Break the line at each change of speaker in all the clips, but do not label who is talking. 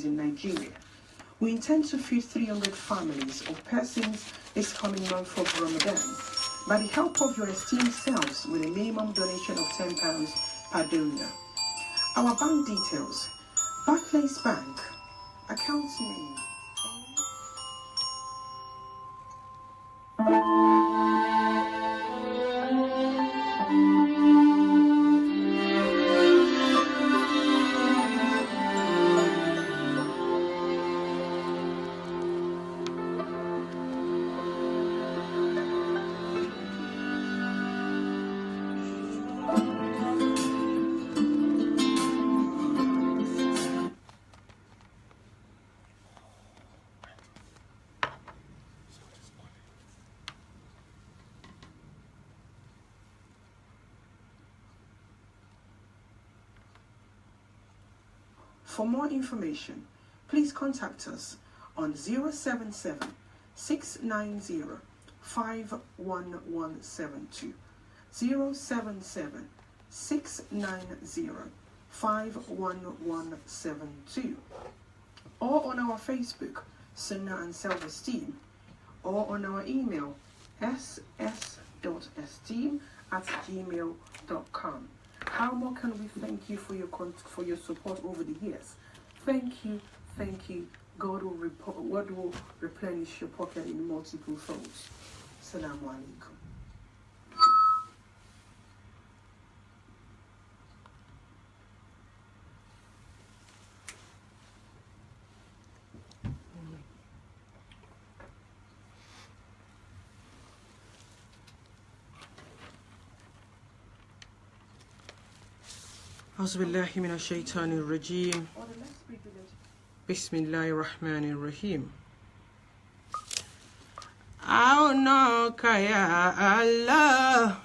in Nigeria. We intend to feed 300 families or persons this coming month of Ramadan by the help of your esteemed selves with a minimum donation of £10 per donor. Our bank details: Barclays Bank, account name. For more information, please contact us on 077 690 51172, 077 690 51172, or on our Facebook, Sunnah Self Esteem, or on our email, ss.esteem@gmail.com. How more can we thank you for your support over the years? Thank you. God will replenish your pocket in multiple folds. Assalamu alaikum. أعوذ بالله من الشيطان الرجيم بسم الله الرحمن الرحيم أعناك يا الله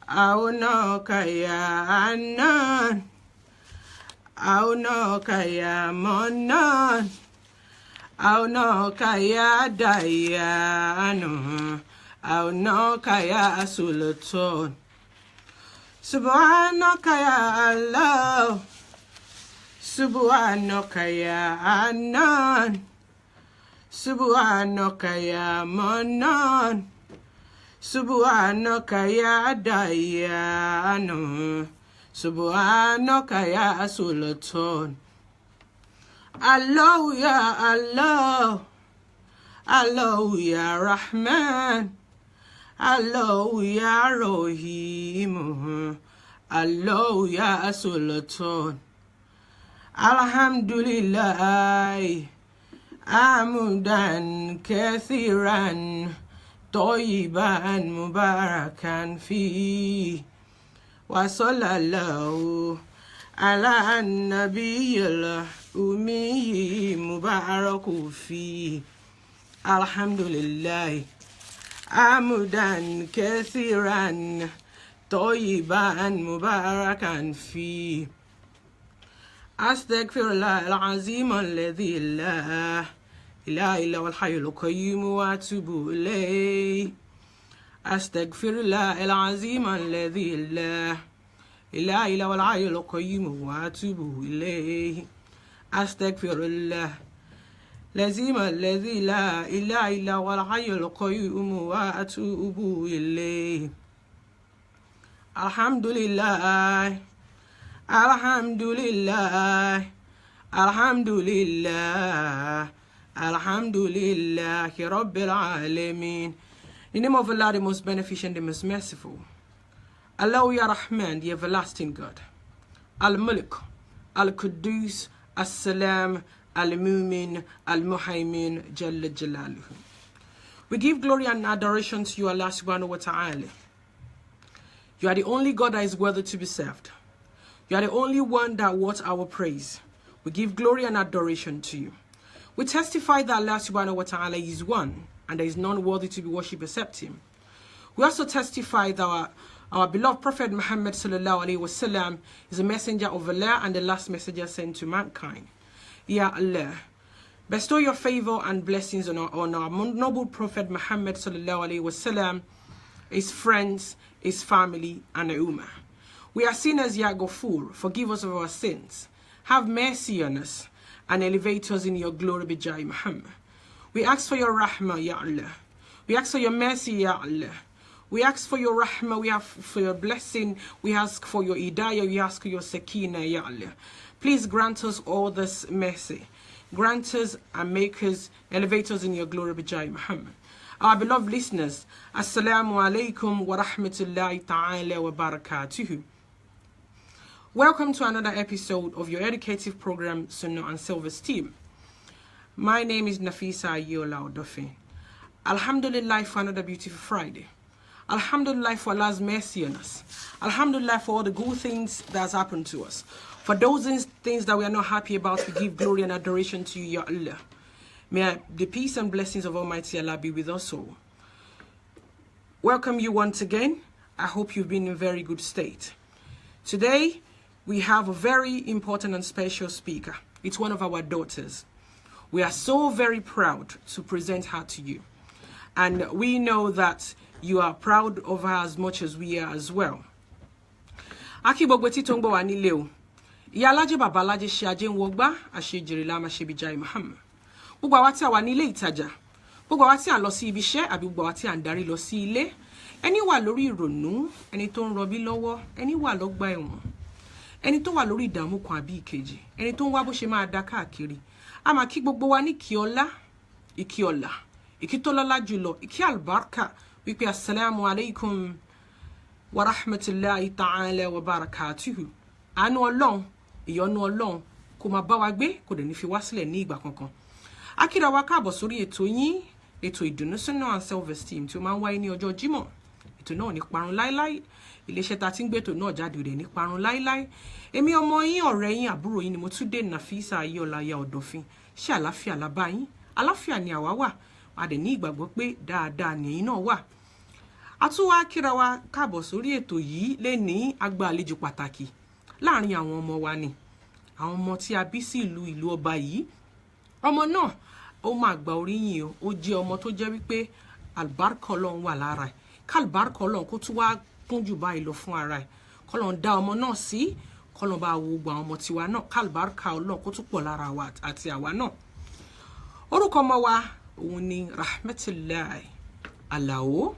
أعناك يا عنان أعناك يا منان أعناك يا ديان أعناك يا سلطان Subhanaka ya Allah, Subhanaka ya Anan, Subhanaka ya Manan, Subhanaka ya Dayano, Subhanaka ya Sultan. Allah ya Allah, Allah ya Rahman, Allah ya Rahim, Allah ya Sultan. Alhamdulillah, Amudan kathiran, Toyiban mubarakan fi, wa sallallahu ala nabiyil ummi mubaraku fi. Alhamdulillah, Amudan kathiran, Toyiban mubarakan fi. Astaghfirullah al-azim alladhi la ilaha illa huwal hayyul qayyum wa atubu ilayh. Astaghfirullah al-azim alladhi la ilaha illa huwal hayyul qayyum wa atubu ilayh. Astaghfirullah al-azim alladhi la ilaha illa huwal hayyul qayyum wa atubu ilayh. Alhamdulillah, Alhamdulillah, Alhamdulillah, Alhamdulillah, Rabbil Alameen. In the name of Allah, the most beneficent, the most merciful. Allah ya Rahman, the everlasting God. Al-Malik, Al-Quddus, As-Salam, Al-Mumin, Al-Muhaymin, Jalla Jalaluhu. We give glory and adoration to you, Allah subhanahu wa ta'ala. You are the only God that is worthy to be served. You are the only one that worth our praise. We give glory and adoration to you. We testify that Allah subhanahu wa ta'ala is one and there is none worthy to be worshipped except him. We also testify that our beloved Prophet Muhammad sallallahu alaihi wasallam is a messenger of Allah and the last messenger sent to mankind. Ya Allah, bestow your favor and blessings on our noble Prophet Muhammad sallallahu alaihi wasallam, his friends, his family, and the Ummah. We are sinners, Ya Ghafur, forgive us of our sins. Have mercy on us and elevate us in your glory bijai Muhammad. We ask for your Rahmah, Ya Allah. We ask for your mercy, Ya Allah. We ask for your Rahmah, we ask for your blessing, we ask for your Hidayah, we ask for your Sakina, Ya Allah. Please grant us all this mercy. Grant us and make us, elevate us in your glory bijai Muhammad. Our beloved listeners, Assalamu alaikum wa rahmatullahi ta'ala wa barakatuhu. Welcome to another episode of your educative program, Sunnah Self Esteem. My name is Nafeesat Ayeola-Odofin. Alhamdulillah for another beautiful Friday. Alhamdulillah for Allah's mercy on us. Alhamdulillah for all the good things that has happened to us. For those things that we are not happy about, we give glory and adoration to you, Ya Allah. May the peace and blessings of Almighty Allah be with us all. Welcome you once again. I hope you've been in a very good state. Today, we have a very important and special speaker. It's one of our daughters. We are so very proud to present her to you. And we know that you are proud of her as much as we are as well. Akibogweti tongbo wa nile o. Iya alaje baba alaje se aje nwogba asejire la ma se bijai Muhammad. Gbogbo àwa tí a wà ní ilé ìtajà, gbogbo àwa tí a lọ sí ibi iṣẹ́ àbí gbogbo àwa tí a ń darí lọ sí ilé, ẹni wà lórí ìrònú, ẹni tó ń rọbí lọ́wọ́, ẹni wà lọ́gbà ẹ̀wọ̀n, ẹni tó wà lórí ìdààmú kan àbí ìkejì, ẹni tó ń wá bó ṣe máa dá káàkiri. A máa kí gbogbo wa ní kí ọlá, ìkí ọlá, ìkí tó lọ́lá jùlọ, ìkí àlùbáríkà, wípé assalamu alaikum wa rahmatullahi ta'ala wa barakatuhu. Àánú Ọlọ́run, ìyọ́nú Ọlọ́run kó máa bá wa gbé, kó dẹ̀ ní fi wá sílẹ̀ ní ìgbà kankan. Akira wa káàbọ̀ sórí ètò yín, ètò ìdùnnú Sunnah Self Esteem tí ó máa ń wáyé ní ọjọ́ Jímọ̀. Ètò náà ní parun láíláí. Iléeṣẹ́ tá tí ń gbé ètò náà jáde rẹ̀ ní parun láíláí. Èmi ọmọ yín, ọ̀rẹ́ yín, àbúrò yín ni mo tún dé Nafeesat Ayeola-Odofin. Ṣé àlàáfíà la bá yín? Àlàáfíà ni àwa wà. A dẹ̀ ní ìgbàgbọ́ pé dáadáa ni ẹ̀yin náà wà. A tún wá kíra wa káàbọ̀ sórí ètò yìí lénìí àgbà àlejò pàtàkì láàrin àwọn ọmọ wa ni. Àwọn ọmọ tí a bí sí ìlú ọba yìí. Ọmọ náà ó máa gba oríyìn o. Ó jẹ́ ọmọ tó jẹ́ wípé àlùbáríkà Ọlọ́run wà lára ẹ̀. Kálùbáríkà Ọlọ́run kó tún wá kún jù báyìí lọ fún ara ẹ̀. Kọ́lọ́run dá ọmọ náà sí, kọ́lọ́run bá wo gbogbo àwọn ọmọ tiwa náà. Kálùbáríkà Ọlọ́run kó tún pọ̀ lára wa àti àwa náà. Orúkọ ọmọ wa òun ni Rahmatalahi Alao.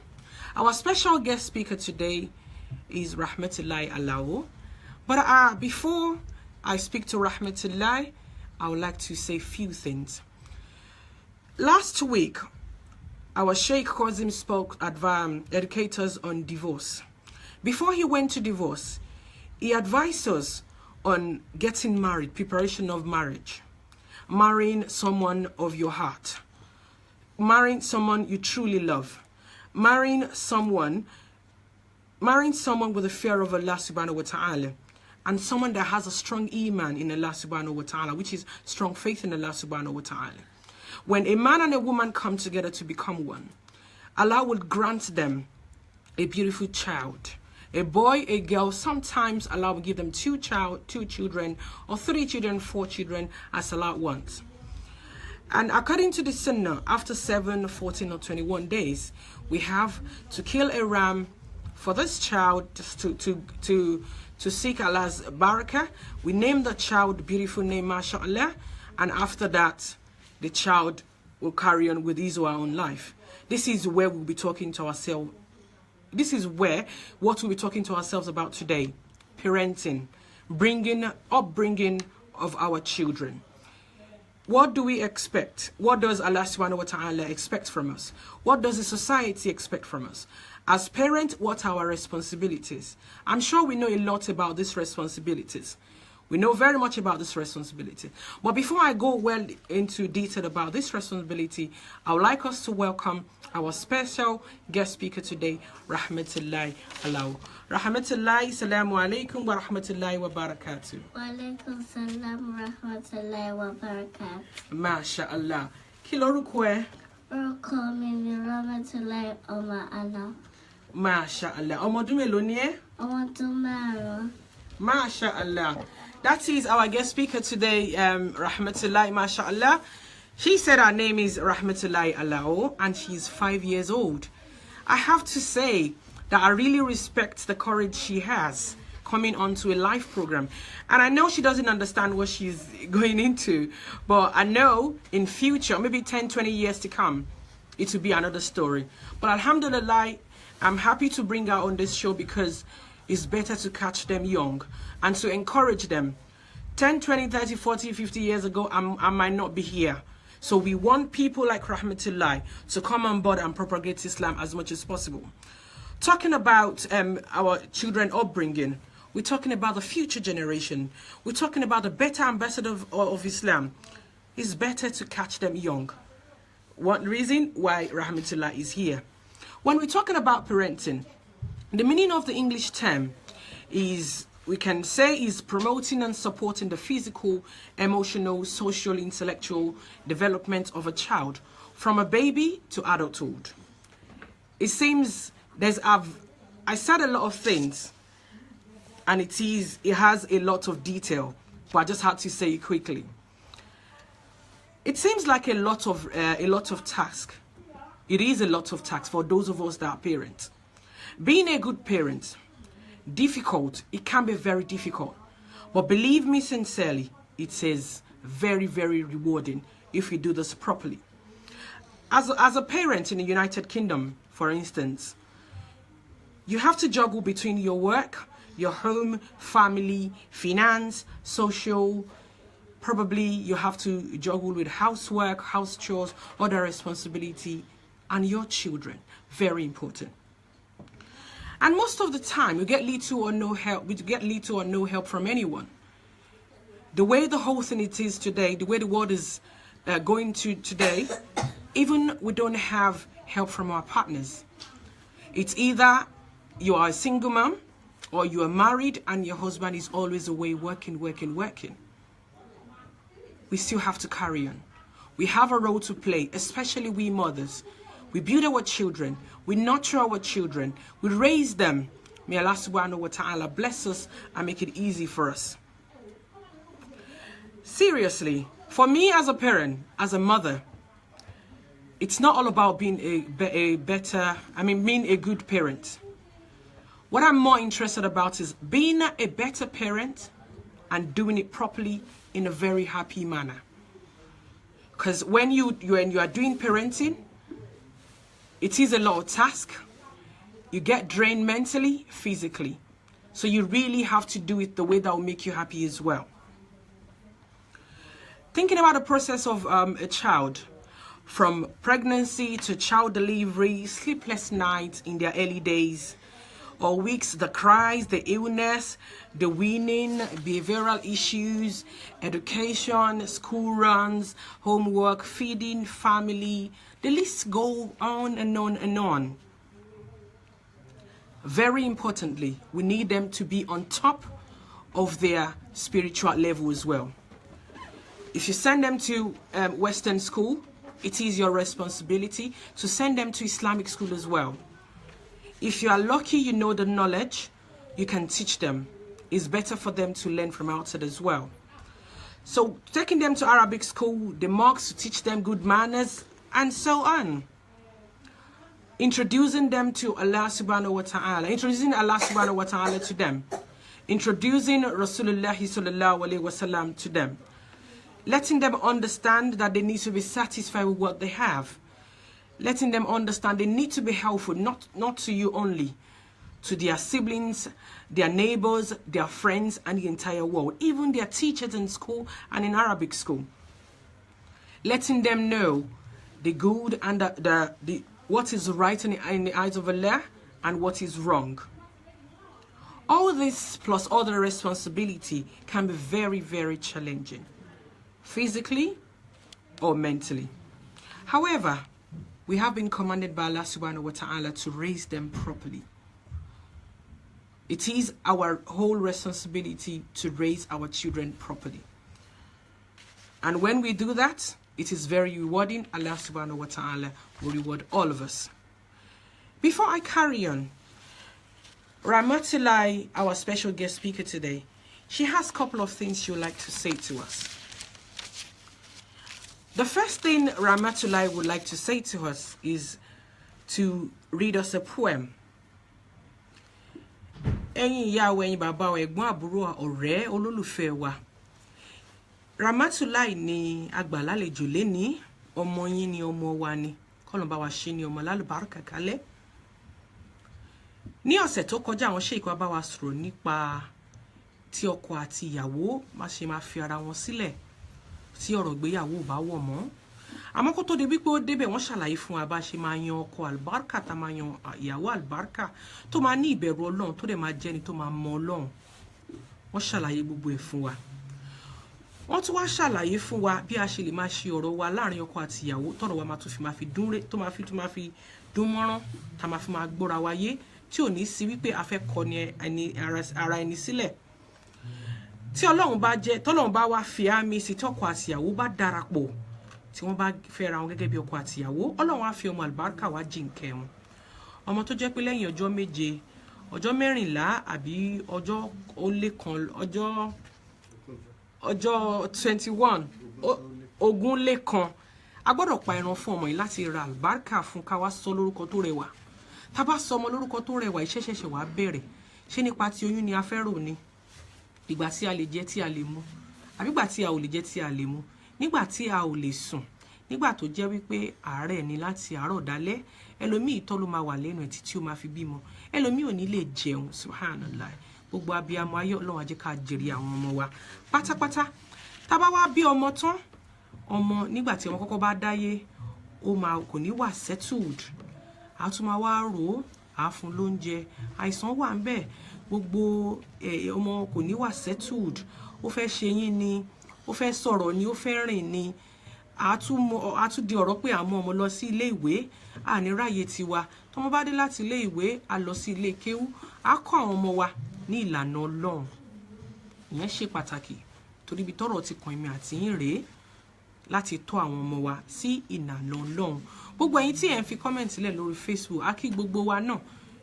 Our special guest speaker today is Rahmatalahi Alao. But before I speak to Rahmatalahi, I would like to say a few things. Last week, our Sheikh Qasim spoke at educators on divorce. Before he went to divorce, he advised us on getting married, preparation of marriage, marrying someone of your heart, marrying someone you truly love, marrying someone with the fear of Allah subhanahu wa ta'ala, and someone that has a strong iman in Allah subhanahu wa ta'ala, which is strong faith in Allah subhanahu wa ta'ala. When a man and a woman come together to become one, Allah will grant them a beautiful child. A boy, a girl, sometimes Allah will give them two children, or 3 children, 4 children, as Allah wants. And according to the Sunnah, after 7, 14, or 21 days, we have to kill a ram for this child to seek Allah's barakah. We name the child beautiful name, mashallah, and after that, the child will carry on with his or her own life. This is where we'll be talking to ourselves. This is what we'll be talking to ourselves about today. Parenting, upbringing of our children. What do we expect? What does Allah subhanahu wa ta'ala expect from us? What does the society expect from us? As parents, what are our responsibilities? I'm sure we know a lot about these responsibilities. We know very much about this responsibility. But before I go well into detail about this responsibility, I would like us to welcome our special guest speaker today, Rahmatalahi Alao. Rahmatalahi, salamu alaikum wa rahmatullahi wa barakatuh.
Wa alaikum salam wa rahmatullahi wa barakatuh.
MashaAllah. Kí lorúkọ ẹ?
Orúkọ mi ni Rahmatalahi ọmọ Alao.
MashaAllah. Ọmọ ọdún mélòó ni ẹ́?
Ọmọ ọdún márùn-ún.
MashaAllah. That is our guest speaker today, Rahmatalahi, mashallah. She said her name is Rahmatalahi Alao and she's 5 years old. I have to say that I really respect the courage she has coming onto a live program. And I know she doesn't understand what she's going into, but I know in future, maybe 10, 20 years to come, it will be another story. But alhamdulillah, I'm happy to bring her on this show because it's better to catch them young and to encourage them. 10, 20, 30, 40, 50 years ago, I might not be here. So we want people like Rahmatalahi to come on board and propagate Islam as much as possible. Talking about our children upbringing, we're talking about the future generation. We're talking about the better ambassador of Islam. It's better to catch them young. One reason why Rahmatalahi is here. When we're talking about parenting, the meaning of the English term is, we can say, is promoting and supporting the physical, emotional, social, intellectual development of a child from a baby to adulthood. It seems I said a lot of things, and it has a lot of detail, but I just had to say it quickly. It seems like a lot of task. It is a lot of task for those of us that are parents. Being a good parent, difficult. It can be very difficult, but believe me sincerely, it is very, very rewarding if you do this properly. As a parent in the United Kingdom, for instance, you have to juggle between your work, your home, family, finance, social. Probably you have to juggle with housework, house chores, other responsibility, and your children. Very important. And most of the time, you get little or no help. We get little or no help from anyone. The way the whole thing it is today, the way the world is going to today, even we don't have help from our partners. It's either you are a single mom or you are married and your husband is always away working. We still have to carry on. We have a role to play, especially we mothers. We build our children, we nurture our children, we raise them. May Allah subhanahu wa ta'ala bless us and make it easy for us. Seriously, for me as a parent, as a mother, it's not all about being being a good parent. What I'm more interested about is being a better parent and doing it properly in a very happy manner. Because when you are doing parenting, it is a lot of task. You get drained mentally, physically. So you really have to do it the way that will make you happy as well. Thinking about the process of a child, from pregnancy to child delivery, sleepless nights in their early days, or weeks, the cries, the illness, the weaning, behavioral issues, education, school runs, homework, feeding, family, the list go on and on and on. Very importantly, we need them to be on top of their spiritual level as well. If you send them to Western school, it is your responsibility to send them to Islamic school as well. If you are lucky, you know the knowledge, you can teach them. It's better for them to learn from outside as well. So taking them to Arabic school, the mosques to teach them good manners, and so on. Introducing them to Allah subhanahu wa ta'ala, introducing Allah subhanahu wa ta'ala to them. Introducing Rasulullah sallallahu alayhi wa sallam to them. Letting them understand that they need to be satisfied with what they have. Letting them understand they need to be helpful, not to you only, to their siblings, their neighbors, their friends, and the entire world, even their teachers in school and in Arabic school. Letting them know the good and the what is right in the eyes of Allah and what is wrong. All this plus other responsibility can be very, very challenging, physically or mentally. However, we have been commanded by Allah subhanahu wa ta'ala to raise them properly. It is our whole responsibility to raise our children properly. And when we do that, it is very rewarding. Allah subhanahu wa ta'ala will reward all of us. Before I carry on, Rahmatalahi, our special guest speaker today, she has a couple of things she would like to say to us. The first thing Rahmatalahi would like to say to us is to read us a poem. ẹ̀yin ìyá wa, ẹ̀yin bàbá wa, ẹ̀gbọ́n àbúrò, ọ̀rẹ́, olólùfẹ́ wa. Rahmatulahi ni àgbàlálejò lénìí, ọmọ yín ni, ọmọ wa ni. Kọ́lọ́n bá wa ṣe ni ọmọ lálùbáríkà kalẹ̀. Ní ọ̀sẹ̀ tó kọjá àwọn sheikh wa bá wa sọ̀rọ̀ nípa tí ọkọ àti ìyàwó má ṣe máa fi ara wọn sílẹ̀ tí ọ̀rọ̀ ìgbéyàwó bá wọ̀ mọ́. Àmọ́ kó tó di wípé ó débẹ̀ wọ́n ṣàlàyé fún wa bá ṣe máa yan ọkọ àlùbáríkà, tá máa yan ìyàwó àlùbáríkà tó máa ní ìbẹ̀rù Ọlọ́run, tó dẹ̀ máa jẹ́ni tó máa mọ Ọlọ́run. Wọ́n ṣàlàyé gbogbo ẹ̀ fún wa. Wọ́n tún wá ṣàlàyé fún wa bí a ṣe lè máa ṣe ọ̀rọ̀ wa láàrin ọkọ àti ìyàwó tọ́rọ̀ wa máa tún fi máa fi dún ré, tó máa fi dún mọ́rán, tá máa fi máa gbọ́ra wa yé, tí ò ní sí wípé a fẹ́ kọ ni ara ẹni sílẹ̀. Tí Ọlọ́run bá jẹ́, tọ́lọ́run bá wá fi àmì sí tọkọ àti ìyàwó bá darapọ̀, tí wọ́n bá fẹ́ra wọn gẹ́gẹ́ bí ọkọ àti ìyàwó, Ọlọ́run á fi ọmọ àlùbáríkà wá jíǹkẹ́ wọn. Ọmọ tó jẹ́ pé lẹ́yìn ọjọ́ 7, ọjọ́ 14 àbí ọjọ́ ó lé kan, ọjọ́ 21, ogún lé kan, a gbọ́dọ̀ pa ẹran fún ọmọ yìí láti ra àlùbáríkà fún, ká wá sọ lórúkọ tó rẹwà. Tá bá sọ ọmọ lórúkọ tó rẹwà, iṣẹ́ ṣẹ̀ṣẹ̀ wá bẹ̀rẹ̀. Ṣé nípa ti oyún ni a fẹ́ rò ni? Ìgbà tí a lè jẹ tí a lè mu, àbí ìgbà tí a ò lè jẹ tí a lè mu, nígbà tí a ò lè sùn, nígbà tó jẹ́ wípé àárẹ̀ ni láti àárọ̀ dálẹ́, ẹlòmíì ìtọ̀ ló máa wà lẹ́nu ẹ̀ títí ó máa fi bímọ, ẹlòmíì ò ní lè jẹun. Subhanallah. Gbogbo abiyamọ ayé, Ọlọ́run á jẹ́ ká jèrè àwọn ọmọ wa pátápátá. Tá bá wá bí ọmọ tán, ọmọ nígbà tí ọmọ kọ́kọ́ bá dáyé, ó máa kò ní wà settled. A tún máa wá rò ó, a fún lóúnjẹ, àìsàn wà ńbẹ̀, gbogbo ọmọ kò ní wà settled. Ó fẹ́ ṣe yín ni, ó fẹ́ sọ̀rọ̀ ni, ó fẹ́ rìn ni. A tún di ọ̀rọ̀ pé a mú ọmọ lọ sí ilé ìwé, a ní ráyè tiwa. Tọ́mọ bá dé láti ilé ìwé, a lọ sí ilé kéwú, a kọ́ àwọn ọmọ wa ní ìlànà Ọlọ́run. Ìyẹn ṣe pàtàkì torí ibi tọ́rọ̀ ti kàn èmi àti yín rèé, láti tọ́ àwọn ọmọ wa sí ìlànà Ọlọ́run. Gbogbo ẹ̀yin tí ẹ ń fi comment lẹ̀ lórí Facebook, a kí gbogbo wa náà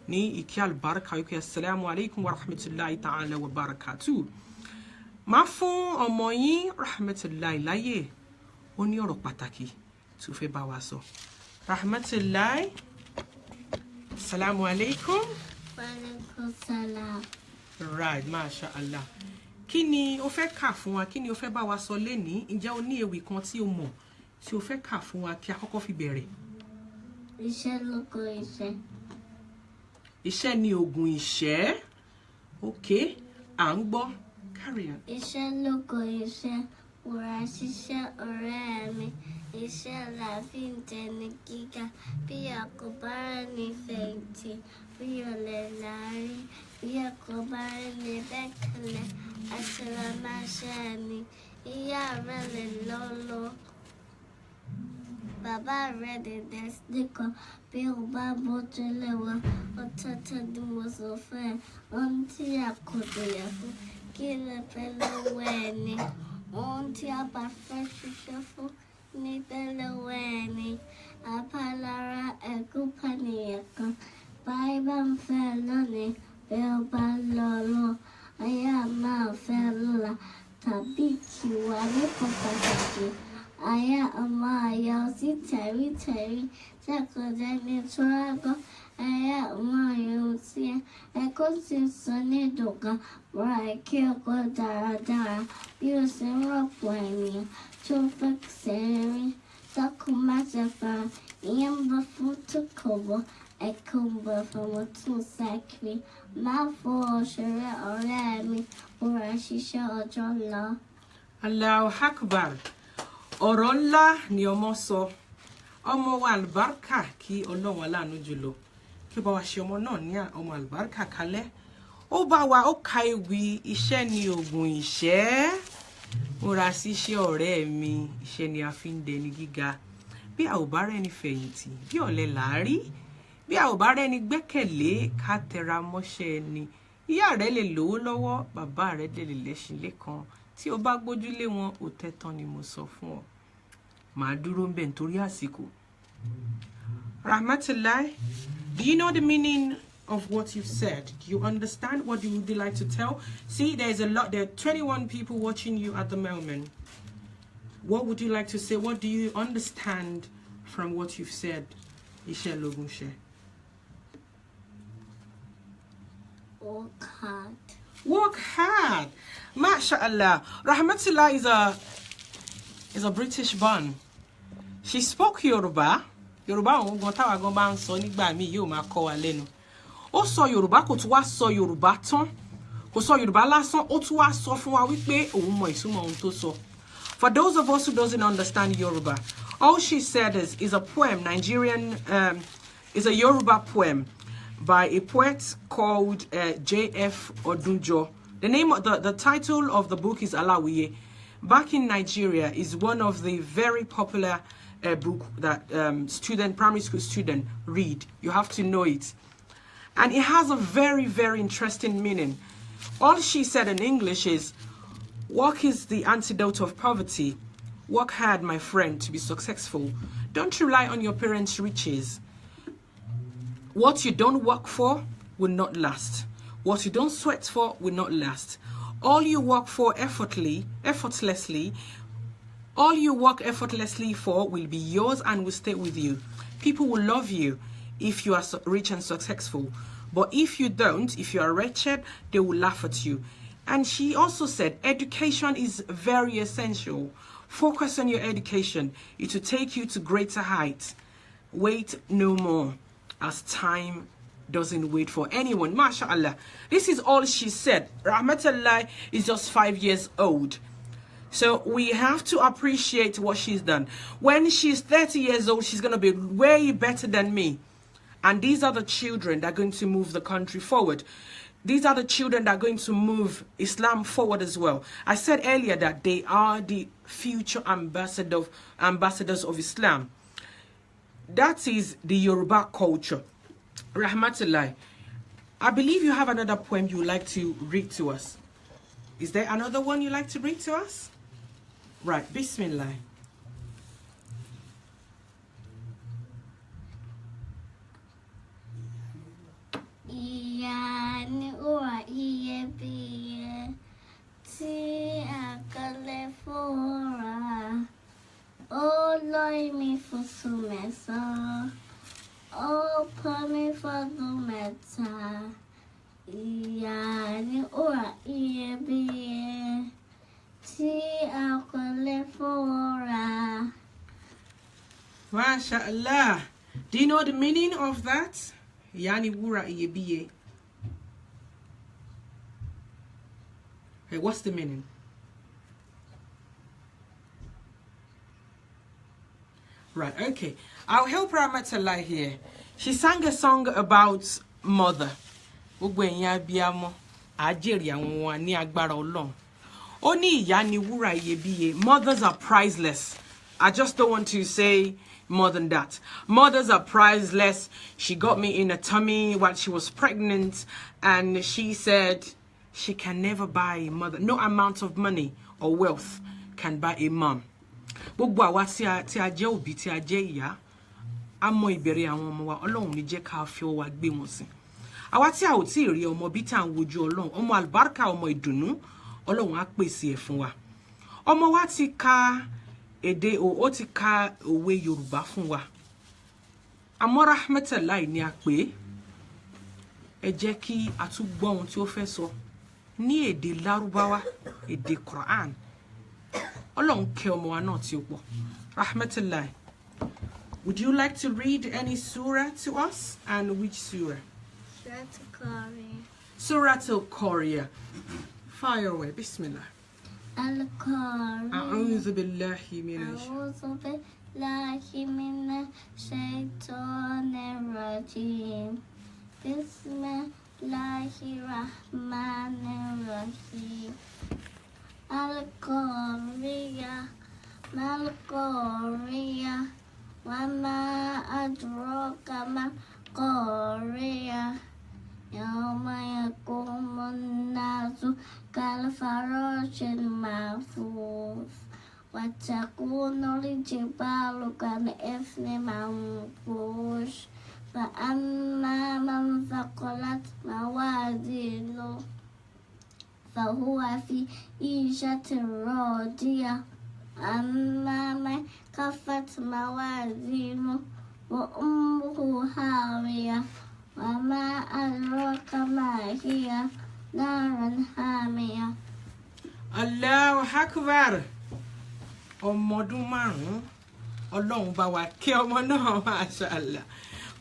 ní ìkí àlùbáríkà wípé assalamu alaikum wa rahmatullahi ta'ala wa barakatuh. Máa fún ọmọ yín Rahmatalahi láyè, ó ní ọ̀rọ̀ pàtàkì tí ó fẹ́ bá wa sọ. Rahmatalahi, assalamu alaikum.
Wa alaikum salam.
Right, masha Allah. Kí ni o fẹ́ kà fún wa? Kí ni o fẹ́ bá wa sọ lénìí? Ǹjẹ́ o ní ewì kan tí o mọ̀ tí o fẹ́ kà fún wa kí a kọ́kọ́ fi bẹ̀rẹ̀?
Iṣẹ́ lóko iṣẹ́.
Iṣẹ́ ni oògùn ìṣẹ́. Okay, à ń gbọ́. Carry on.
Iṣẹ́ lóko iṣẹ́, wùrà ṣiṣẹ́ ọ̀rẹ́ mi. Iṣẹ́ la fi ń jẹni gíga, bí a kò bá ní fẹ̀yìntì, bí ọ̀lẹ là rí, bí a kò bá ní bẹ́kẹ̀lẹ̀, àṣìlá máa ṣe ni. Ìyá rẹ̀ lè lọ́lọ́, bàbá rẹ̀ lè dẹ́sí kan, bí o bá bójú lé wọn, ọ̀tọ̀ọ̀tọ̀ ni mo sọ fún ẹ. Ohun tí a kò dìyà fún, kí lè fẹ́ lọ́wọ́ ẹni. Ohun tí a bá fẹ́ ṣiṣẹ́ fún, níbẹ̀ lọ́wọ́ ẹni. Àbálára ẹ̀gún pànìyàn kan, báyìí bá ń fẹ́ lónìí, bí ó bá lọ lọ, ayé a máa fẹ́ lọ́la, tàbí kìwà ní pàtàkì. Ayé a máa yọ sí tẹ̀rí-tẹ̀rí, ṣàkójẹ́ ní túrágọ́. Ayé a máa yọ sí ẹ̀kọ́ sì sọ ní dùnkàn, múra kí ọkọ̀ dáradára, bí ó ṣe ń rọ̀pò ènìyàn tó fẹ́ sẹ́rí. Tọkùn má ṣe fara, ìyẹn ń bọ̀ fún tókòbọ̀, ẹ̀kọ́ ń bọ̀ fún wọn tún sákiri. Má fọ òṣèré ọ̀rẹ́ mi, múra ṣiṣẹ́ ọjọ́ lọ.
Allahu Akbar. Ọ̀rọ̀ ńlá ni ọmọ sọ. Ọmọ wa àlùbáríkà, kí Ọlọ́run aláàánú jùlọ kí ó bá wa ṣe ọmọ náà ní ọmọ àlùbáríkà kalẹ̀. Ó bá wa, ó ka ewì iṣẹ́ ni oògùn ìṣẹ́. Múra síṣẹ́ ọ̀rẹ́ mi, iṣẹ́ ni a fi ń dẹni gíga. Bí a ò bá rẹ́ni fẹ̀yìntì, bí ọ̀lẹ là á rí. Bí a ò bá rẹ́ni gbẹ́kẹ̀lé, ká tẹra mọ́ṣẹ́ ẹni. Ìyá rẹ lè lówó lọ́wọ́, bàbá rẹ lè lẹ́ṣin lẹ́kan. Tí o bá gbójúlé wọn, ò tẹ́tán ni mo sọ fún ọ. Màá dúró ń bẹ̀ nítorí àsìkò. Rahmatalahi, do you know the meaning of what you've said? Do you understand? What would you like to tell? See, there are 21 people watching you at the moment. What would you like to say? What do you understand from what you've said? Iṣẹ́ lógún ṣẹ́.
Work hard.
Work hard. MashaAllah. Rahmatalahi is a British born. She spoke Yoruba. Yoruba òun gan táwa gan bá ń sọ nígbà míì yóò máa kọ́ wa lẹ́nu. Ó sọ Yoruba kò tún wá sọ Yoruba tán. Kò sọ Yoruba lásán, ó tún wá sọ fún wa wípé òun mọ ìtumọ̀ ohun tó sọ. For those of us who doesn't understand Yoruba, all she said is a poem, is a Yoruba poem by a poet called J.F. Odunjo. The name of the title of the book is Alawiye. Back in Nigeria is one of the very popular book that primary school student read. You have to know it. And it has a very, very interesting meaning. All she said in English is, work is the antidote of poverty. Work hard, my friend, to be successful. Don't rely on your parents' riches. What you don't work for will not last. What you don't sweat for will not last. All you work for effortlessly, all you work effortlessly for will be yours and will stay with you. People will love you if you are rich and successful. But if you don't, if you are wretched, they will laugh at you. And she also said, education is very essential. Focus on your education. It will take you to greater heights. Wait no more, as time doesn't wait for anyone. MashaAllah. This is all she said. Rahmatalahi is just 5 years old. So we have to appreciate what she's done. When she's 30 years old, she's going to be way better than me. And these are the children that are going to move the country forward. These are the children that are going to move Islam forward as well. I said earlier that they are the future ambassadors of Islam. That is the Yoruba culture. Rahmatalahi. I believe you have another poem you would like to read to us. Is there another one you'd like to read to us? Right, Bismillah.
Yani ora iye biye ti akale fora o loi mi fusumesa o pami fadumeta yani ora iye biye ti akale fora.
MashaAllah. Do you know the meaning of that? Yani wura iyebiye. Hey, what's the meaning? Right, okay. I'll help Rahmatalahi here. She sang a song about mother. Mothers are priceless. I just don't want to say more than that. Mothers are priceless. She got me in a tummy while she was pregnant, and she said she can never buy a mother. No amount of money or wealth can buy a mom. Gbogbo àwa tí a jẹ́ òbí tí a jẹ́ ìyá, a mọ ìbẹ̀rẹ̀ àwọn ọmọ wa, Ọlọ́run ní jẹ́ ká fi ọwọ́ wa gbé wọn sìn. Àwa tí a ò tí ì rí ọmọ bí tá ń wojú Ọlọ́run, ọmọ àlùbáríkà, ọmọ ìdùnnú, Ọlọ́run á pèsè ẹ̀ fún wa. Ọmọ wa ti ka èdè ó ti ka òwe Yorùbá fún wa. Àmọ́ Rahmatalahi ni a pè. Ẹ jẹ́ kí a tún gbọ́ ohun tí ó fẹ́ sọ ní èdè Lárúbáwá, èdè Qur'an. Ọlọ́run kẹ́ ọmọ wa náà tí ó pọ̀. Rahmatalahi. Would you like to read any surah to us? And which surah? Surah Al-Qariya. Fire away. Bismillah.
Al-Qariya.
A'udhu billahi
minash shaitanir rajim. Bismillahirrahmanirrahim. Al-Qariya. Mal-Qariya. Wama adraka mal-Qariya. Yawma yakumun nasu kal-farashil mahfuz. Wa takunu al-jibalu kal-ithni manfush. Fa amma man thaqulat mawazinu fahuwa fi 'ishatin radiyah. Amma man khaffat mawazinu wa ummuhu hawiyah. وما أدراك ما هي نار حامية.
Allahu Akbar. Ọmọdún márùn-ún Ọlọ́run bá wa kẹ́ ọmọ náà mashallah.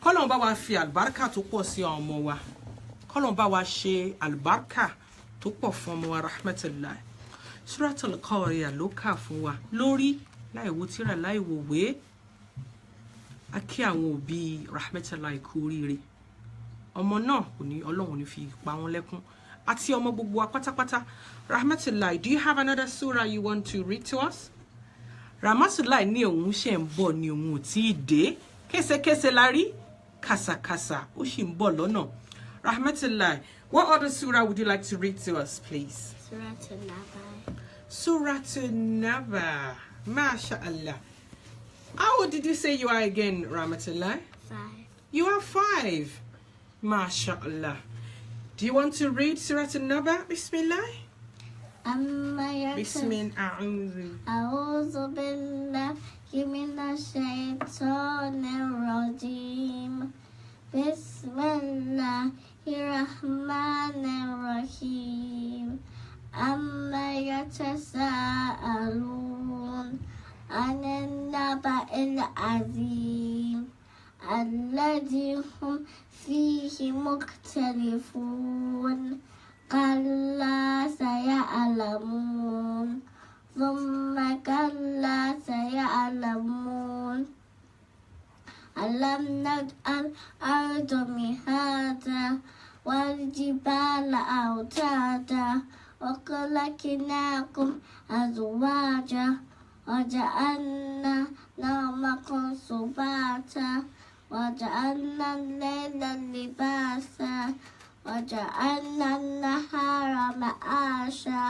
Kọ́lọ́run bá wa fi àlùbáríkà tó pọ̀ sí ọmọ wa. Kọ́lọ́run bá wa ṣe àlùbáríkà tó pọ̀ fún ọmọ wa Rahmatalahi. Suratul Qari'ah ló kà fún wa lórí láìwo tírà láìwòwé. A kí àwọn òbí Rahmatalahi kú oríire. Ọmọ náà kò ní Ọlọ́run ní fi pa wọ́n lẹ́kún. Àti ọmọ gbogbo wa pátápátá. Rahmatalahi, do you have another surah you want to read to us? Rahmatalahi ní òun ṣe ń bọ̀ ní òun ò tí ì dé. Késekése la rí, kàsàkàsà ó sì ń bọ̀ lọ́nà. Rahmatalahi, what other surah would you like to read to us, please? Surah An-Naba. MashaAllah. How old did you say you are again, Rahmatalahi?
5.
You are 5. MashaAllah. Do you want to read Surah An-Naba? Bismillah. Bismillah.
أعوذ بالله من الشيطان الرجيم. بسم الله الرحمن الرحيم. أما يتساءلون عن النبأ العظيم الذي هم فيه مختلفون. كلا سيعلمون ثم كلا سيعلمون. ألم نجعل الأرض مهادا والجبال أوتادا وخلقناكم أزواجا وجعلنا نومكم سباتا وجعلنا الليل لباسا وجعلنا النهار معاشا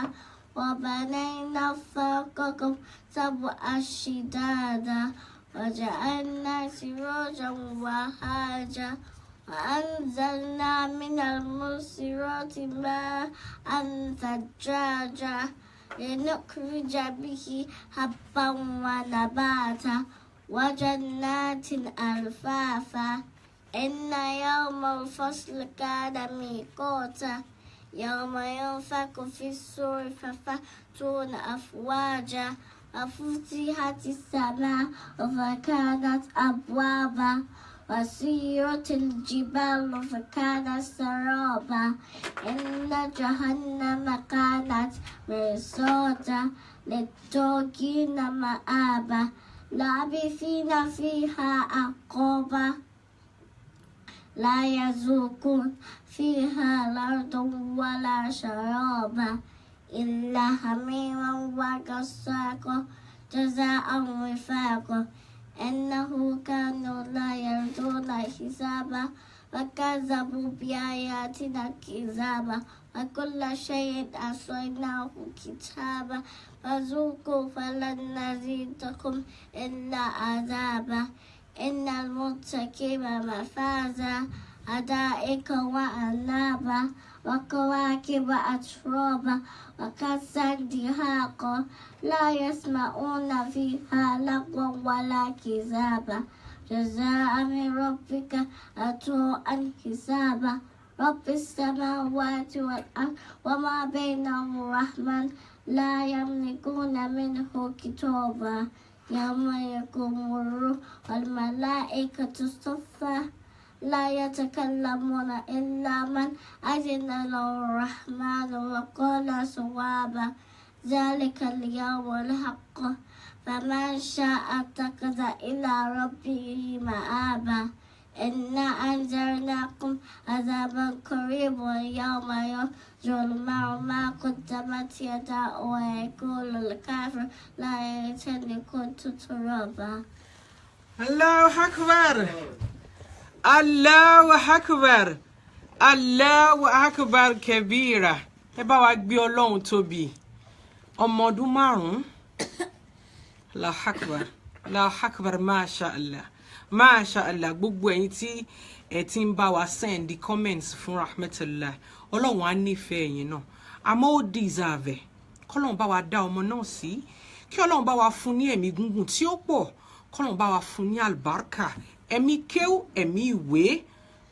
وبنينا فوقكم سبعا شدادا وجعلنا سراجا وهاجا وأنزلنا من المعصرات ماء ثجاجا لنخرج به حبا ونباتا وجنات ألفافا. إن يوم الفصل كان ميقاتا. يوم ينفخ في الصور ففتون أفواجا وفتحت السماء فكانت أبوابا وسيرت الجبال فكانت سرابا. إن جهنم كانت مرصادا للطاغين مآبا لابثين فيها أحقابا لا يذوقون فيها الأرض ولا شرابا إلا حميما وغساقا جزاء وفاقا. إنه كانوا لا يرجون حسابا وكذبوا بآياتنا كذابا وكل شيء أحصيناه كتابا فذوقوا فلن نزيدكم إلا عذابا. إن المتقين مفازا حدائق وأعنابا وكواكب أترابا وكأسا دهاقا لا يسمعون فيها لغوا ولا كذابا جزاء من ربك عطاء حسابا. رب السماوات والأرض وما بينهم الرحمن لا يملكون منه كتابا. يوم يقوم الروح والملائكة صفا لا يتكلمون إلا من أذن له الرحمن وقال صوابا. ذلك اليوم الحق فمن شاء اتخذ إلى ربه مآبا. إنا أنذرناكم عذابا قريبا يوم يرجع المرء ما قدمت يداه ويقول الكافر لا ليتني كنت ترابا.
الله أكبر. الله أكبر. الله أكبر كبيرة. Ẹ bá wa gbé Ọlọ́run tóbi. Ọmọ ọdún márùn-ún. Allahu Akbar. Allahu Akbar, mashallah. MashaAllah, gbogbo ẹ̀yin tí ẹ ti ń bá wa send the comments fún Rahmatalahi. Ọlọ́run á nífẹ̀ẹ́ yín náà. Àmọ́ ó deserve. Kọ́lọ́run bá wa dá ọmọ náà sí. Kí Ọlọ́run bá wa fún ní ẹ̀mí gúngùn tí ó pọ̀. Kọ́lọ́run bá wa fún ní àlùbáríkà. Ẹ̀mí kéwú, ẹ̀mí ìwé.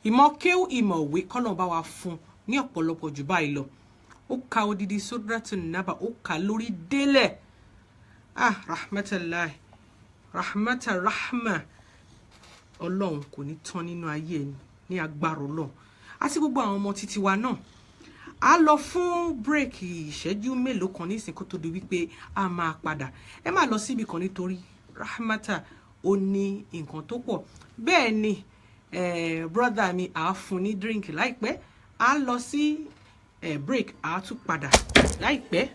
Ìmọ̀kéwú ìmọ̀wé kọ́nà bá wa fún ní ọ̀pọ̀lọpọ̀ jù báyìí lọ. Ó ka odidi Suratun Naba, ó ka lórí délẹ̀. Rahmatalahi, Rahmah. Ọlọ́run kò ní tán nínú ayé ẹni ní agbára Ọlọ́run. Àti gbogbo àwọn ọmọ títí wa náà. A lọ fún bírèkì ìṣẹ́jú mélòó kan nísìn kó tó di wípé a máa padà. Ẹ má lọ síbi kan nítorí Rahmata ó ní nǹkan tó pọ̀. Bẹ́ẹ̀ ni brother mi á fún ní drink láìpẹ́. A lọ sí break, a tún padà láìpẹ́.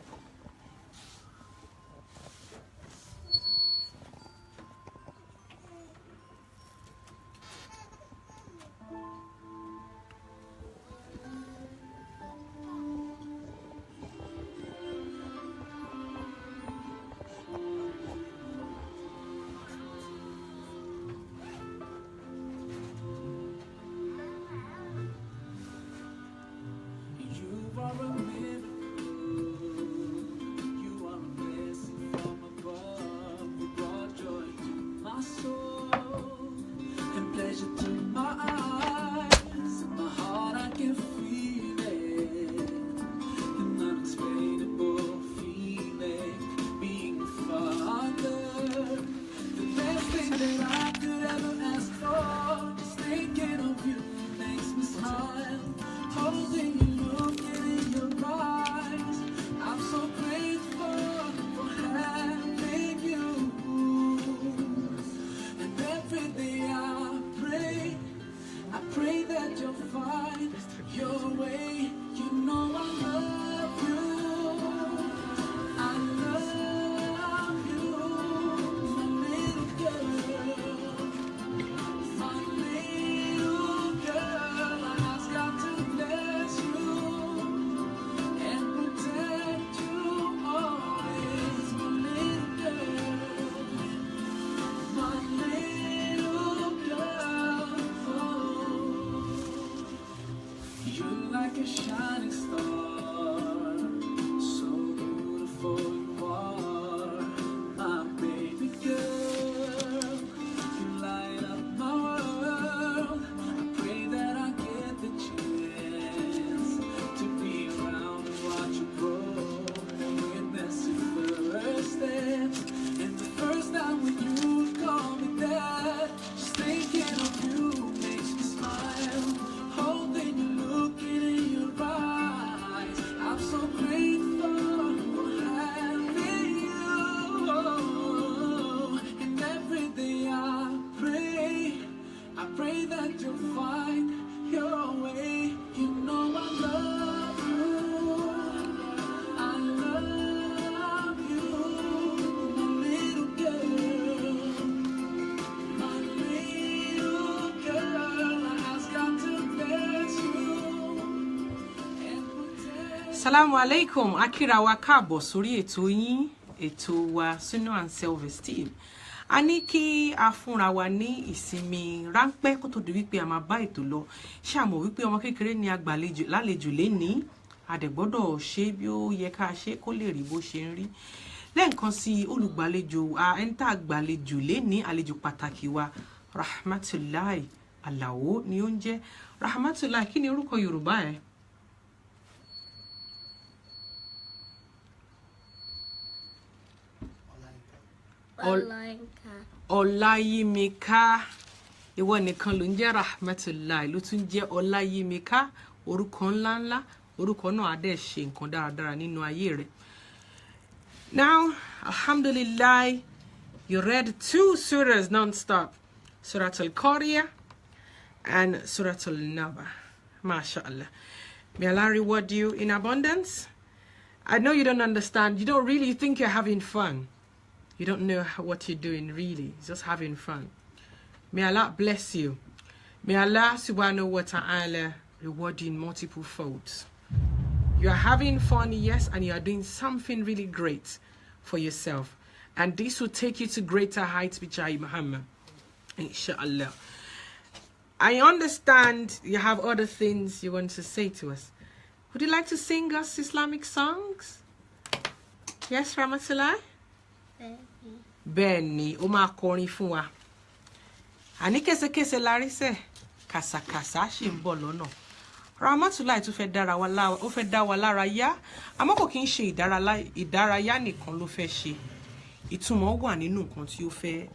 Assalamu alaikum, akira wa káàbọ̀ sórí ètò yín, ètò wa Sunnah Self Esteem. A ní kí a fúnra wa ní ìsinmi ráńpẹ́ kó tó di wípé a máa bá ètò lọ. Ṣé a mọ̀ wípé ọmọ kékeré ni agbàlejò lálejò lénìí, a dẹ̀ gbọ́dọ̀ ṣe bí ó yẹ ká ṣe kó lè rí bó ṣe ń rí. Lẹ́ẹ̀kan sí olùgbàlejò ẹni tá àgbàlejò lénìí, àlejò pàtàkì wa Rahmatalahi Alao ni ó ń jẹ́. Rahmatalahi, kí ni orúkọ Yorùbá ẹ̀? Ọláyímíká. Ìwọ nìkan ló ń jẹ́ Rahmatalahi, ló tún jẹ́ Ọláyímíká. Orúkọ ńláńlá, orúkọ náà á dẹ̀ ṣe nǹkan dáradára nínú ayé rẹ̀. Now, alhamdulillah, you read 2 surahs non-stop. Surah Al-Qari'ah and Surah Al-Naba. MashaAllah. May Allah reward you in abundance. I know you don't understand. You don't really think you're having fun. You don't know what you're doing, really. It's just having fun. May Allah bless you. May Allah subhanahu wa ta'ala reward you in multiple folds. You are having fun, yes, and you are doing something really great for yourself. And this will take you to greater heights, Bichai Muhammad. Inshallah. I understand you have other things you want to say to us. Would you like to sing us Islamic songs? Yes, Rahmatalahi? Bẹ́ẹ̀ni, ó máa kọrin fún wa. Àní késekése lárí sẹ́, kàsàkàsà ṣì ń bọ̀ lọ́nà. Rahmatalahi tó fẹ́ dára wa lára, ó fẹ́ dá wa lára yá. Àmọ́ kò kí ń ṣe ìdárayá nìkan ló fẹ́ ṣe. Ìtumọ̀ wà nínú nǹkan tí ó fẹ́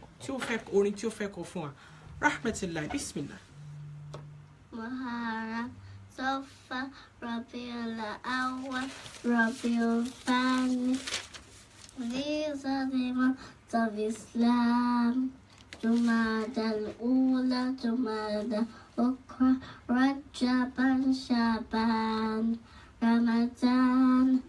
orin tí ó fẹ́ kọ fún wa. Rahmatalahi, bismillah.
Mahara Sofa Ayeola-Odofin Rahmatalahi. These are the months of Islam. Jumada-al-Ula, Jumada-al-Ukhra, Rajab and Shaban, Ramadan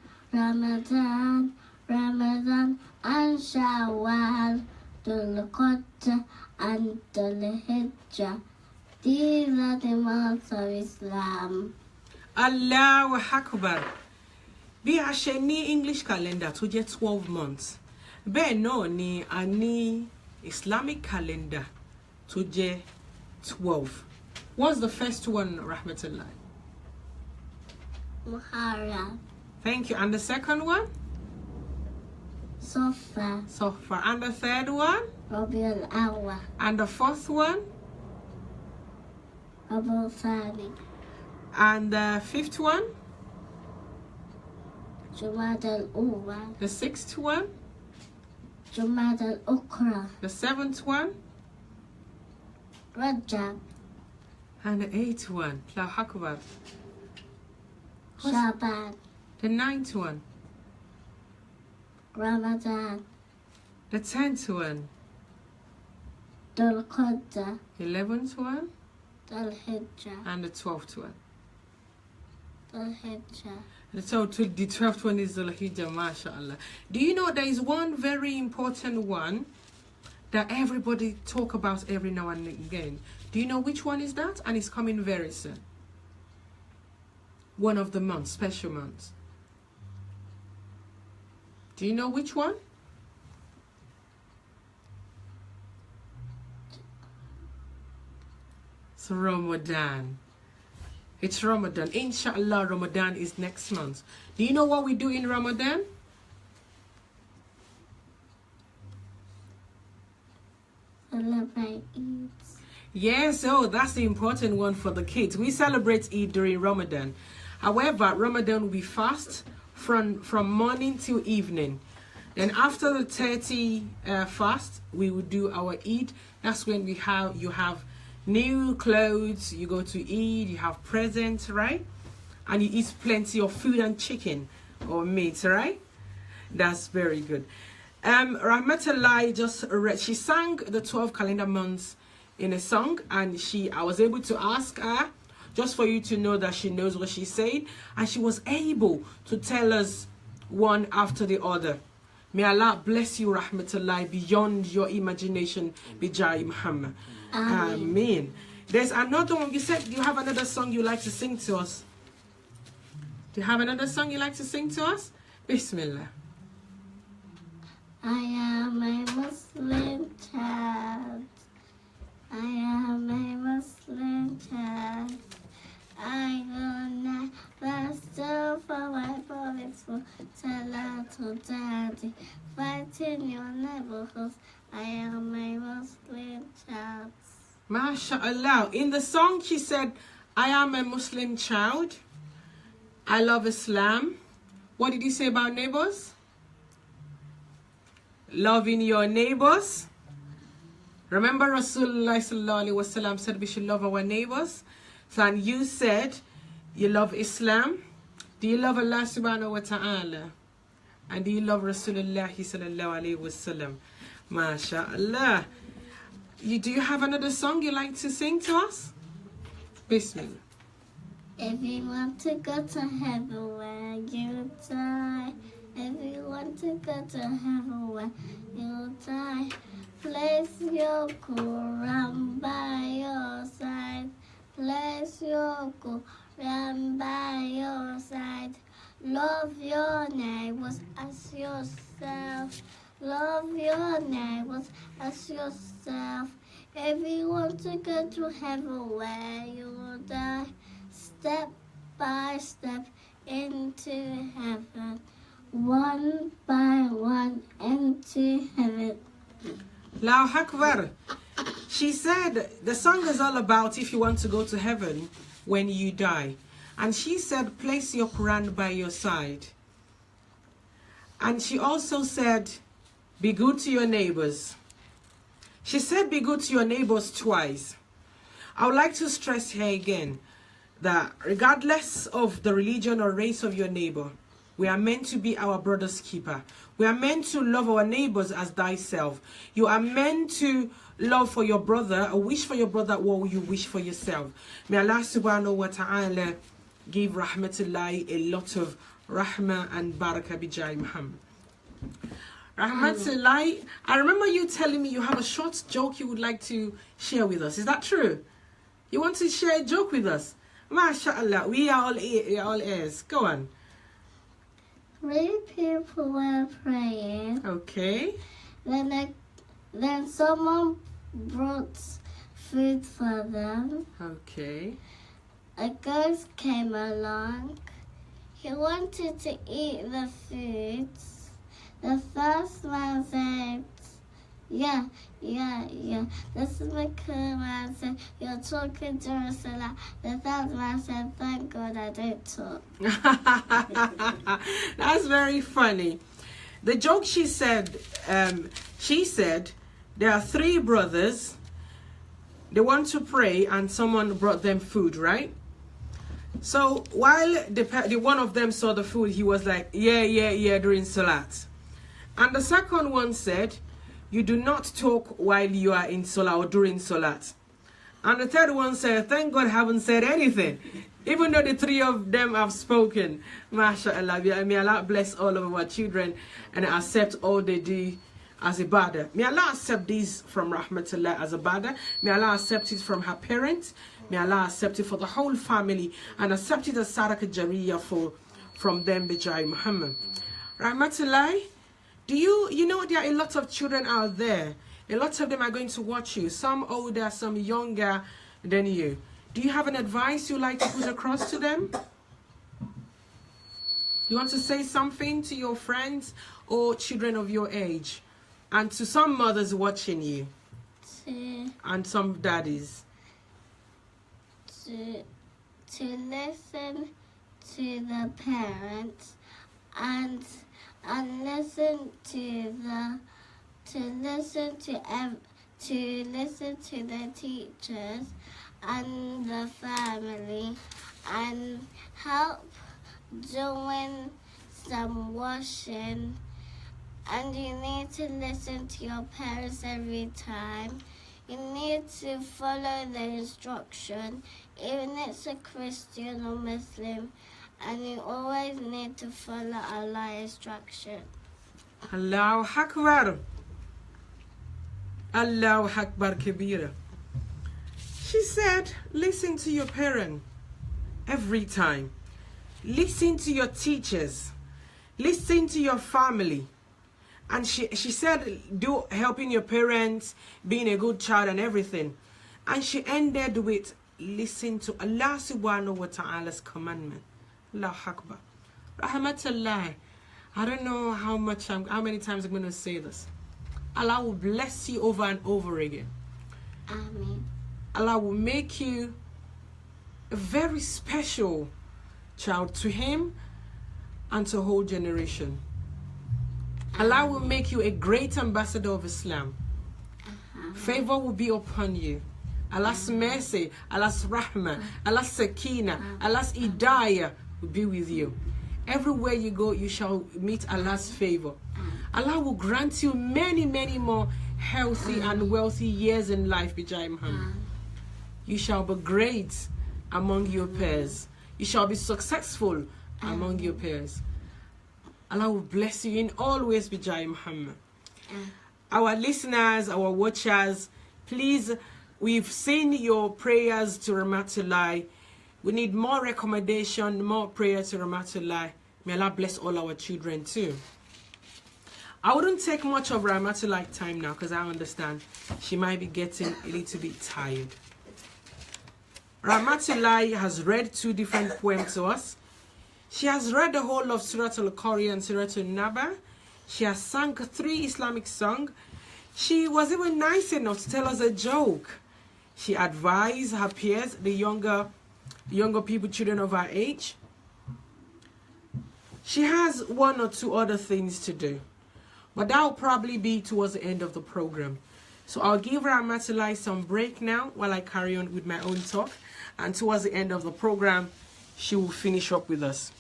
and Shawwal, Dhul-Qa'dah and Dhul-Hijjah. These are the months of Islam.
Allahu Akbar. Bí a ṣe ní English calendar tó jẹ́ 12 months, bẹ́ẹ̀ náà ni a ní Islamic calendar tó jẹ́ 12. What's the first one, Rahmatalahi?
Muharram.
Thank you. And the second one?
Sofa.
Sofa. And the third one?
Rabiul Awwal.
And the fourth one?
Rabiul Thani.
And the fifth one?
Jumada-al-Ula.
The sixth one?
Jumada-al-Ukhra.
The seventh one?
Rajab.
And the eighth one? Allahu Akbar.
Shaban.
The ninth one?
Ramadan.
The 10th one?
Dhul-Qa'dah.
11th one?
Dhul-Hijjah.
And the 12th one?
Dhul-Hijjah.
So the 12th one is Dhul-Hijjah, mashallah. Do you know there is one very important one that everybody talk about every now and again? Do you know which one is that? And it's coming very soon. One of the months, special months. Do you know which one? It's Ramadan. It's Ramadan. Inshallah, Ramadan is next month. Do you know what we do in Ramadan?
Celebrate Eid.
Yes, oh, that's the important one for the kids. We celebrate Eid during Ramadan. However, Ramadan we fast from morning till evening. Then after the 30 fast, we will do our Eid. That's when you have new clothes, you go to Eid, you have presents, right? And you eat plenty of food and chicken or meat, right? That's very good. Rahmatalahi just read, she sang the 12 calendar months in a song, and I was able to ask her, just for you to know that she knows what she's saying, and she was able to tell us one after the other. May Allah bless you, Rahmatalahi, beyond your imagination, Bijai Muhammad. Amen. There's another one. You said you have another song you like to sing to us. Do you have another song you like to sing to us? Bismillah.
I am a Muslim child. I am a Muslim child. I will never stop for my promise for Salah to Daddy. Fighting your neighborhoods. I am a Muslim child.
MashaAllah. In the song she said, I am a Muslim child. I love Islam. What did you say about neighbors? Loving your neighbors. Remember Rasulullah sallallahu alaihi wasallam said we should love our neighbors. So, and you said you love Islam. Do you love Allah subhanahu wa ta'ala? And do you love Rasulullah sallallahu alaihi wasallam? MashaAllah. Do you have another song you like to sing to us? Bismillah.
If you want to go to heaven when you die, if you want to go to heaven when you die, place your Qur'an by your side. Place your Qur'an by your side. Love your neighbors as yourself. Love your neighbors as yourself. If you want to go to heaven where you will die, step by step into heaven, one by one into heaven.
Allahu Akbar. She said the song is all about if you want to go to heaven when you die. And she said, place your Qur'an by your side. And she also said, be good to your neighbors. She said, be good to your neighbors twice. I would like to stress here again that regardless of the religion or race of your neighbor, we are meant to be our brother's keeper. We are meant to love our neighbors as thyself. You are meant to love for your brother, or wish for your brother what you wish for yourself. May Allah subhanahu wa ta'ala give Rahmatalahi a lot of Rahmah and Barakah bijai Muhammad. Rahmatalahi, I remember you telling me you have a short joke you would like to share with us. Is that true? You want to share a joke with us? MashaAllah, we are all ears. Go on.
3 people were praying.
Okay.
Then someone brought food for them.
Okay.
A ghost came along. He wanted to eat the food. The first man said, yeah. The second man said, you're talking to Rasulullah. The third man said, thank God I don't talk.
That's very funny. The joke she said, there are 3 brothers. They want to pray and someone brought them food, right? So while the one of them saw the food, he was like, yeah, during Salat. And the second one said, you do not talk while you are in Salah or during Salat. And the third one said, thank God I haven't said anything. Even though the 3 of them have spoken. MashaAllah. May Allah bless all of our children and accept all they do as ibadah. May Allah accept these from Rahmatullah as ibadah. May Allah accept it from her parents. May Allah accept it for the whole family. And accept it as Sadaqah Jariyah from them, bijai Muhammad. Rahmatullah. You know there are a lot of children out there. A lot of them are going to watch you. Some older, some younger than you. Do you have an advice you'd like to put across to them? You want to say something to your friends or children of your age? And to some mothers watching you? And some daddies?
To listen to the parents and listen to the teachers and the family and help doing some washing. And you need to listen to your parents every time. You need to follow the instruction, even if it's a Christian or Muslim. And you always need to follow Allah's instruction.
Allahu Akbar. Allahu Akbar Kabira. She said, listen to your parent every time. Listen to your teachers. Listen to your family. And she said, do helping your parents, being a good child and everything. And she ended with, listen to Allah subhanahu wa ta'ala's commandment. Allah Akbar. Rahmatalahi. I don't know how many times I'm going to say this. Allah will bless you over and over again.
Amen.
Allah will make you a very special child to Him and to a whole generation. Allah will make you a great ambassador of Islam. Favor will be upon you. Allah's mercy, Allah's rahmah, Allah's sakina, Allah's hidayah will be with you. Everywhere you go, you shall meet Allah's favor. Allah will grant you many, many more healthy and wealthy years in life, bijai Muhammad. You shall be great among your peers. You shall be successful among your peers. Allah will bless you in all ways, bijai Muhammad. Our listeners, our watchers, please, we've seen your prayers to Rahmatalahi. We need more recommendation, more prayers to Rahmatalahi. May Allah bless all our children too. I wouldn't take much of Rahmatalahi time now because I understand she might be getting a little bit tired. Rahmatalahi has read 2 different poems to us. She has read the whole of Surah Al-Qari and Surah Al-Naba. She has sung 3 Islamic songs. She was even nice enough to tell us a joke. She advised her peers, the younger people, children of her age. She has one or two other things to do, but that will probably be towards the end of the program. So I'll give Rahmatalahi some break now while I carry on with my own talk, and towards the end of the program, she will finish up with us.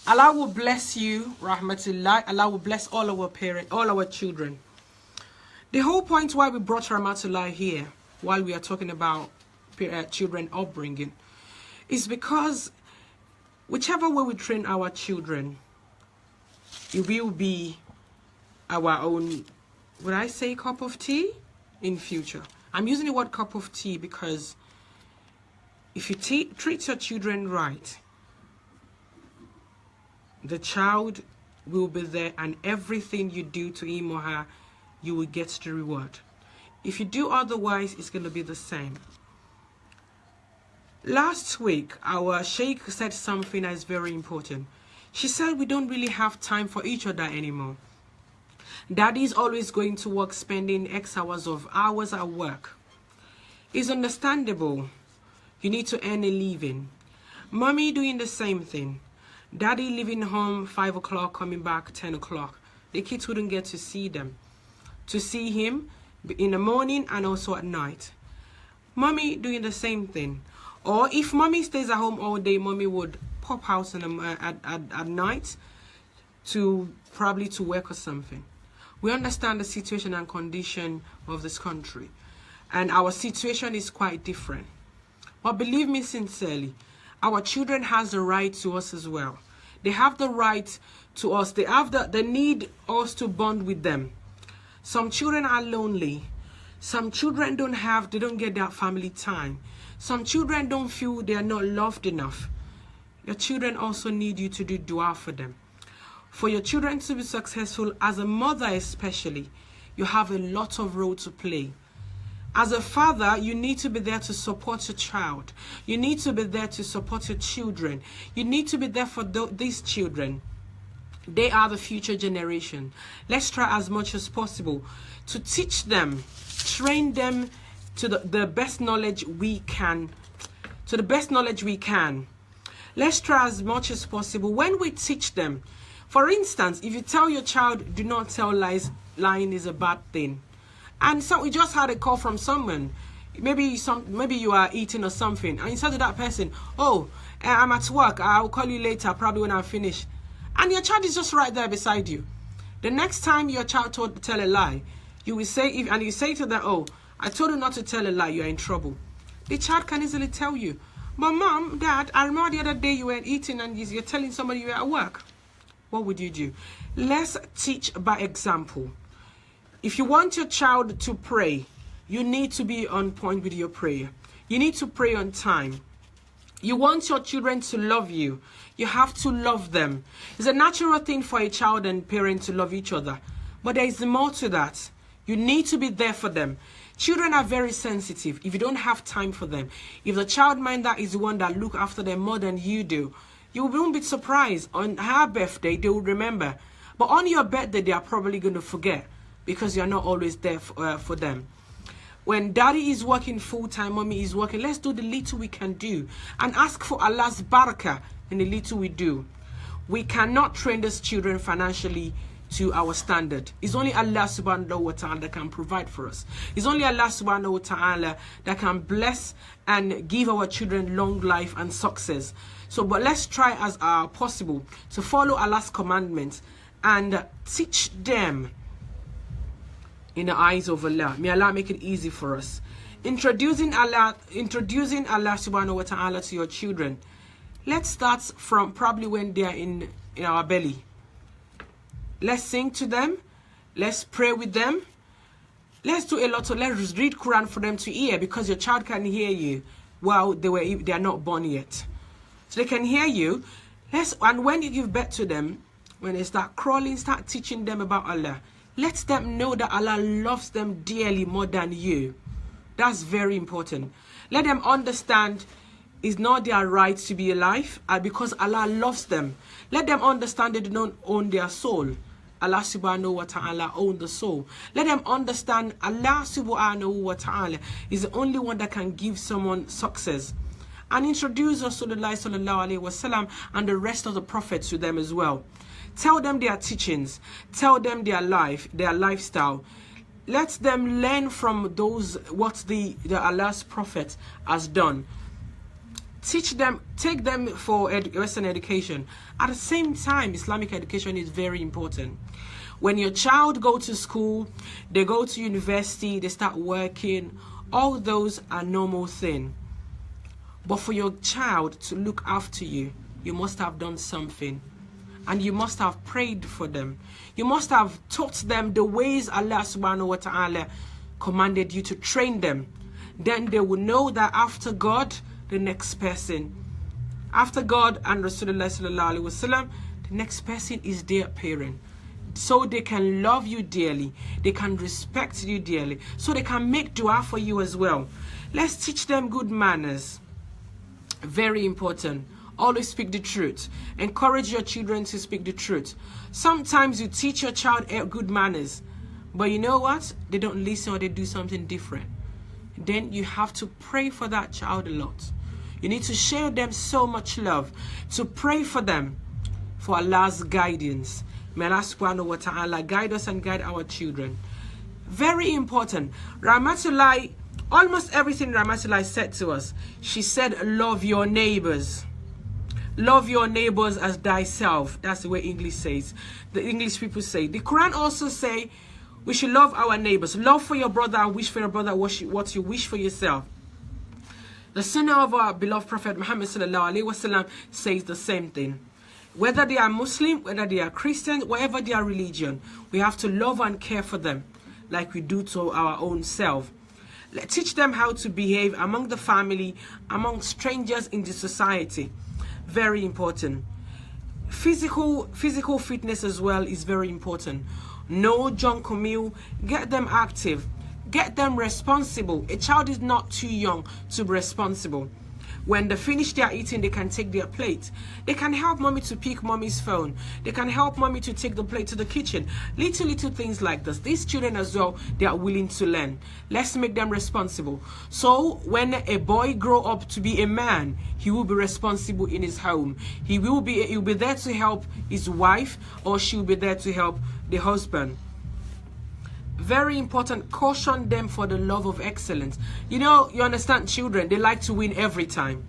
Allah will bless you, Rahmatulahi. Allah will bless all our parents, all our children. The whole point why we brought Rahmatulahi here, while we are talking about children upbringing, is because whichever way we train our children, it will be our own, would I say, cup of tea in future. I'm using the word cup of tea because if you treat your children right, the child will be there, and everything you do to him or her, you will get the reward. If you do otherwise, it's going to be the same. Last week, our Sheikh said something that is very important. She said we don't really have time for each other anymore. Daddy is always going to work, spending X hours at work. It's understandable. You need to earn a living. Mommy doing the same thing. Daddy leaving home 5 o'clock, coming back 10 o'clock. The kids wouldn't get to see them. To see him in the morning and also at night. Mommy doing the same thing. Or if mommy stays at home all day, mommy would pop out at night to probably to work or something. We understand the situation and condition of this country, and our situation is quite different. But believe me sincerely, our children has the right to us as well. They have the right to us. They need us to bond with them. Some children are lonely. Some children they don't get that family time. Some children don't feel they are not loved enough. Your children also need you to do dua for them. For your children to be successful, as a mother especially, you have a lot of role to play. As a father, you need to be there to support your child. You need to be there to support your children. You need to be there for these children. They are the future generation. Let's try as much as possible to teach them, train them to the best knowledge we can. To the best knowledge we can. Let's try as much as possible. When we teach them, for instance, if you tell your child, do not tell lies, lying is a bad thing. And so we just had a call from someone. Maybe you are eating or something, and you said to that person, "Oh, I'm at work. I'll call you later, probably when I finish." And your child is just right there beside you. The next time your child tell a lie, you will say, you say to them, "Oh, I told you not to tell a lie. You are in trouble." The child can easily tell you, "But mom, dad, I remember the other day you were eating and you're telling somebody you were at work." What would you do? Let's teach by example. If you want your child to pray, you need to be on point with your prayer. You need to pray on time. You want your children to love you, you have to love them. It's a natural thing for a child and parent to love each other. But there is more to that. You need to be there for them. Children are very sensitive if you don't have time for them. If the child minder is the one that look after them more than you do, you won't be surprised. On her birthday, they will remember. But on your birthday, they are probably going to forget because you're not always there for them. When daddy is working full-time, mommy is working, let's do the little we can do and ask for Allah's barakah in the little we do. We cannot train these children financially to our standard. It's only Allah subhanahu wa ta'ala that can provide for us. It's only Allah subhanahu wa ta'ala that can bless and give our children long life and success. So, but let's try as possible to follow Allah's commandments and teach them in the eyes of Allah. May Allah make it easy for us. Introducing Allah subhanahu wa ta'ala to your children. Let's start from probably when they are in our belly. Let's sing to them. Let's pray with them. Let's do a lot of, let's read Qur'an for them to hear, because your child can hear you while they are not born yet. So they can hear you. And when you give birth to them, when they start crawling, start teaching them about Allah. Let them know that Allah loves them dearly more than you. That's very important. Let them understand it's not their right to be alive because Allah loves them. Let them understand they do not own their soul. Allah subhanahu wa ta'ala owns the soul. Let them understand Allah subhanahu wa ta'ala is the only one that can give someone success. And introduce Rasulullah sallallahu alaihi wasallam and the rest of the prophets to them as well. Tell them their teachings. Tell them their life, their lifestyle. Let them learn from those what the Allah's prophet has done. Teach them, take them for Western education. At the same time, Islamic education is very important. When your child go to school, they go to university, they start working, all those are normal thing. But for your child to look after you, you must have done something. And you must have prayed for them. You must have taught them the ways Allah subhanahu wa ta'ala commanded you to train them. Then they will know that after God, the next person, after God and Rasulullah sallallahu alaihi wasallam, the next person is their parent. So they can love you dearly, they can respect you dearly, so they can make dua for you as well. Let's teach them good manners. Very important. Always speak the truth. Encourage your children to speak the truth. Sometimes you teach your child good manners, but you know what? They don't listen or they do something different. Then you have to pray for that child a lot. You need to share them so much love, to pray for them, for Allah's guidance. May Allah subhanahu wa ta'ala guide us and guide our children. Very important. Rahmatalahi, almost everything Rahmatalahi said to us, she said, love your neighbors. Love your neighbors as thyself. That's the way English says. The English people say. The Quran also say we should love our neighbors. Love for your brother and wish for your brother what you wish for yourself. The Sunnah of our beloved Prophet Muhammad sallallahu alaihi wasallam says the same thing. Whether they are Muslim, whether they are Christian, whatever their religion, we have to love and care for them like we do to our own self. Teach them how to behave among the family, among strangers in the society. Very important. Physical fitness as well is very important. No junk meal. Get them active. Get them responsible. A child is not too young to be responsible. When they finish their eating, they can take their plate. They can help mommy to pick mommy's phone. They can help mommy to take the plate to the kitchen. Little things like this. These children as well, they are willing to learn. Let's make them responsible. So when a boy grow up to be a man, he will be responsible in his home. He will be there to help his wife, or she will be there to help the husband. Very important, caution them for the love of excellence. You know, you understand, children, they like to win every time.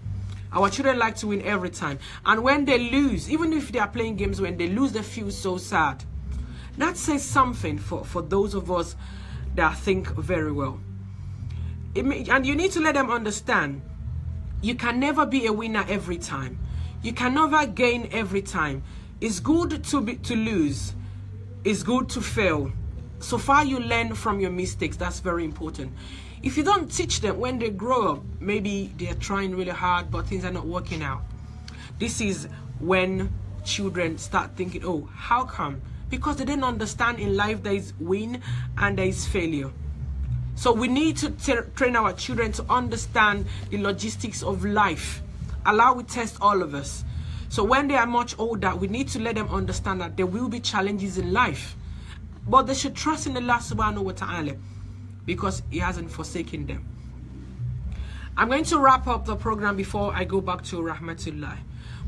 Our children like to win every time. And when they lose, even if they are playing games, when they lose, they feel so sad. That says something for those of us that think very well. And you need to let them understand, you can never be a winner every time. You can never gain every time. It's good to lose. It's good to fail. So far you learn from your mistakes. That's very important. If you don't teach them when they grow up, maybe they're trying really hard but things are not working out. This is when children start thinking, oh, how come? Because they didn't understand in life there is win and there is failure. So we need to train our children to understand the logistics of life. Allah will test all of us. So when they are much older, we need to let them understand that there will be challenges in life. But they should trust in Allah subhanahu wa ta'ala, because He hasn't forsaken them. I'm going to wrap up the program before I go back to Rahmatulahi.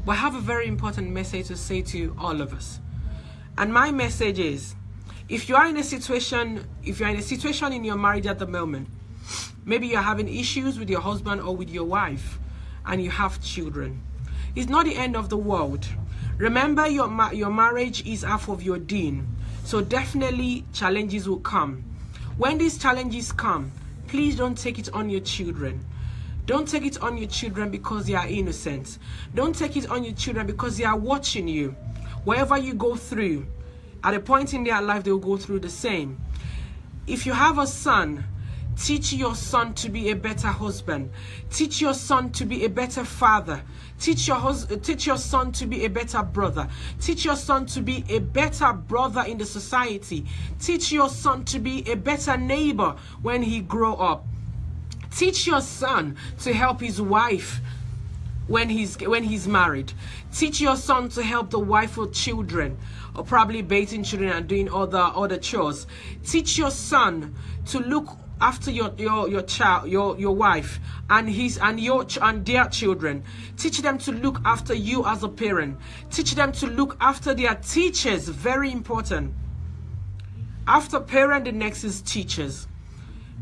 But I have a very important message to say to all of us. And my message is, if you are in a situation in your marriage at the moment, maybe you're having issues with your husband or with your wife, and you have children, it's not the end of the world. Remember, your marriage is half of your deen. So definitely challenges will come. When these challenges come, please don't take it on your children. Don't take it on your children because they are innocent. Don't take it on your children because they are watching you. Whatever you go through, at a point in their life, they will go through the same. If you have a son, teach your son to be a better husband. Teach your son to be a better father. Teach your son to be a better brother. Teach your son to be a better brother in the society. Teach your son to be a better neighbor when he grows up. Teach your son to help his wife when he's married. Teach your son to help the wife or children, or probably bathing children and doing other chores. Teach your son to look after your child, your wife, and their children. Teach them to look after you as a parent. Teach them to look after their teachers. Very important. After parent, the next is teachers.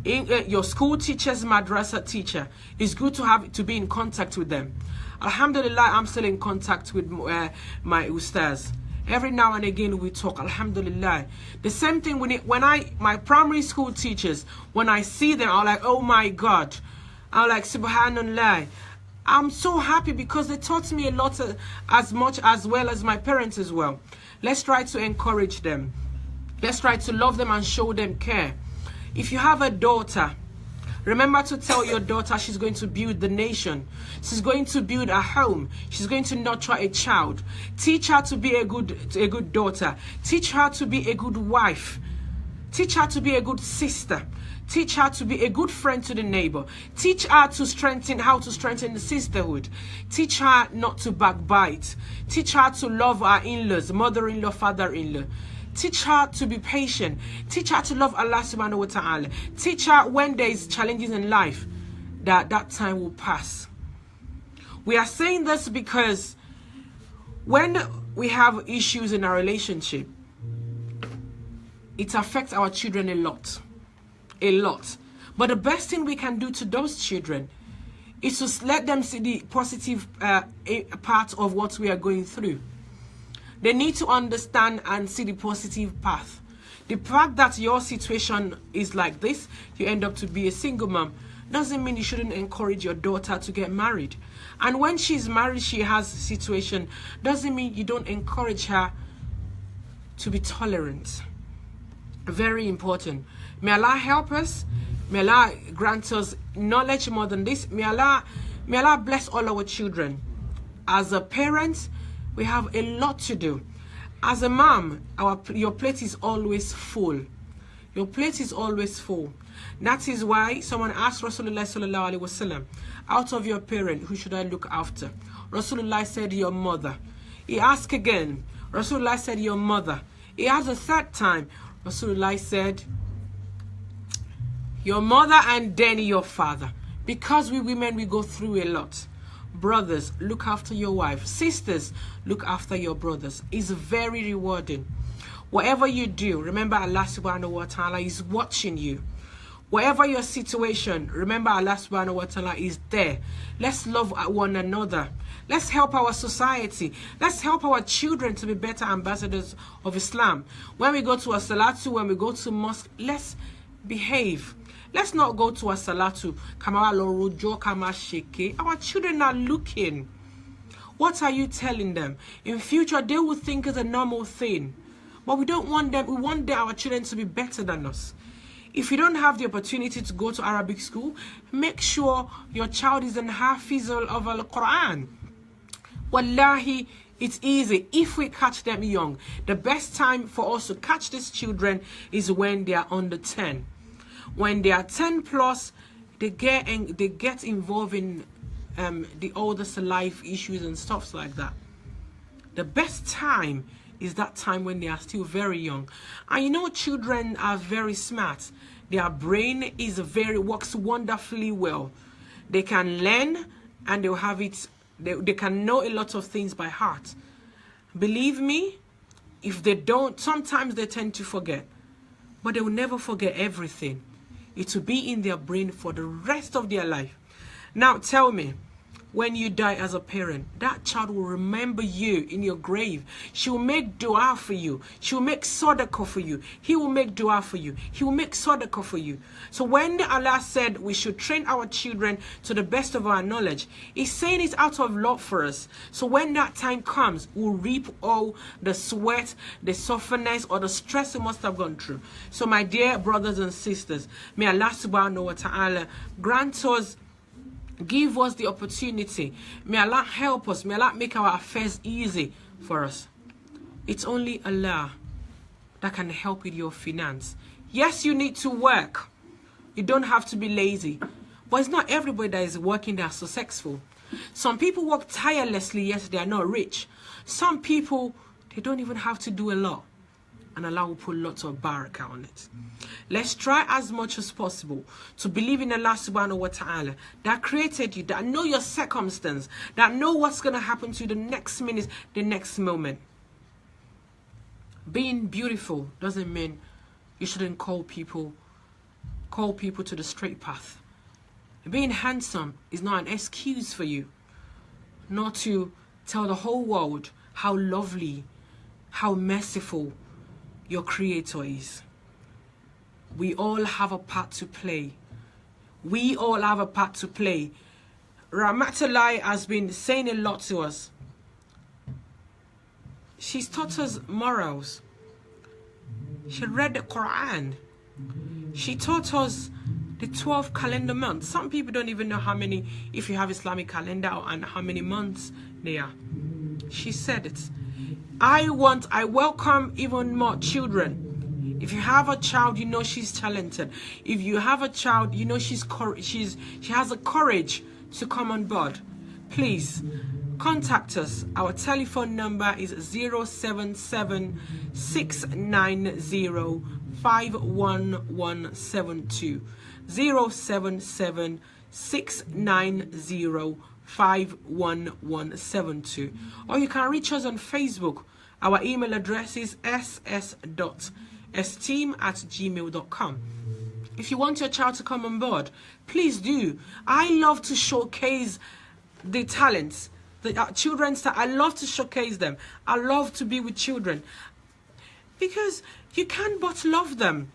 Your school teachers, madrasa teacher. It's good to be in contact with them. Alhamdulillah, I'm still in contact with my ustaz. Every now and again we talk, alhamdulillah. The same thing my primary school teachers, when I see them, I'm like, oh my God. I'm like, subhanallah. I'm so happy because they taught me a lot, as much as well as my parents as well. Let's try to encourage them. Let's try to love them and show them care. If you have a daughter, remember to tell your daughter she's going to build the nation. She's going to build a home. She's going to nurture a child. Teach her to be a good daughter. Teach her to be a good wife. Teach her to be a good sister. Teach her to be a good friend to the neighbor. Teach her how to strengthen the sisterhood. Teach her not to backbite. Teach her to love her in-laws, mother-in-law, father-in-law. Teach her to be patient. Teach her to love Allah subhanahu wa ta'ala. Teach her when there is challenges in life, that time will pass. We are saying this because when we have issues in our relationship, it affects our children a lot. A lot. But the best thing we can do to those children is to let them see the positive part of what we are going through. They need to understand and see the positive path. The fact that your situation is like this, you end up to be a single mom, doesn't mean you shouldn't encourage your daughter to get married. And when she's married, she has a situation, doesn't mean you don't encourage her to be tolerant. Very important. May Allah help us. May Allah grant us knowledge more than this. May Allah bless all our children. As a parent, we have a lot to do. As a mom, your plate is always full. Your plate is always full. That is why someone asked Rasulullah sallallahu alaihi wasallam, out of your parent, who should I look after? Rasulullah said, your mother. He asked again. Rasulullah said, your mother. He asked a third time. Rasulullah said, your mother and then your father. Because we women, we go through a lot. Brothers, look after your wife. Sisters, look after your brothers. It's very rewarding. Whatever you do, remember Allah subhanahu wa ta'ala is watching you. Whatever your situation, remember Allah subhanahu wa ta'ala is there. Let's love one another. Let's help our society. Let's help our children to be better ambassadors of Islam. When we go to a salatu, when we go to mosque, let's behave. Let's not go to a salatu. Our children are looking. What are you telling them? In future, they will think it's a normal thing. But we don't want them. We want our children to be better than us. If you don't have the opportunity to go to Arabic school, make sure your child is an Hafiz of Al-Qur'an. Wallahi, it's easy if we catch them young. The best time for us to catch these children is when they are under 10. When they are 10 plus, they get involved in the oldest life issues and stuff like that. The best time is that time when they are still very young. And you know, children are very smart. Their brain works wonderfully well. They can learn and they'll have it. They can know a lot of things by heart. Believe me, if they don't, sometimes they tend to forget. But they will never forget everything. It will be in their brain for the rest of their life. Now tell me, when you die as a parent, that child will remember you in your grave. She will make dua for you. She will make sadaqah for you. He will make dua for you. He will make sadaqah for you. So when Allah said we should train our children to the best of our knowledge, He's saying it out of love for us. So when that time comes, we'll reap all the sweat, the sufferness, or the stress we must have gone through. So my dear brothers and sisters, may Allah subhanahu wa ta'ala grant us, give us the opportunity. May Allah help us. May Allah make our affairs easy for us. It's only Allah that can help with your finance. Yes, you need to work. You don't have to be lazy. But it's not everybody that is working that is successful. Some people work tirelessly, yes, they are not rich. Some people, they don't even have to do a lot, and Allah will put lots of barakah on it. Let's try as much as possible to believe in Allah subhanahu wa ta'ala that created you, that know your circumstance, that know what's going to happen to you the next minute, the next moment. Being beautiful doesn't mean you shouldn't call people to the straight path. Being handsome is not an excuse for you not to tell the whole world how lovely, how merciful your Creator is. We all have a part to play. We all have a part to play. Rahmatalahi has been saying a lot to us. She's taught us morals. She read the Qur'an. She taught us the 12 calendar months. Some people don't even know how many, if you have Islamic calendar, and how many months they are. She said it. I welcome even more children. If you have a child, you know she's talented. If you have a child, you know she has a courage to come on board. Please contact us. Our telephone number is 077-690-51172. 077-690-51172. Or you can reach us on Facebook. Our email address is ss.esteem@gmail.com. If you want your child to come on board, please do. I love to showcase the talents, the children's talent. I love to showcase them. I love to be with children because you can't but love them.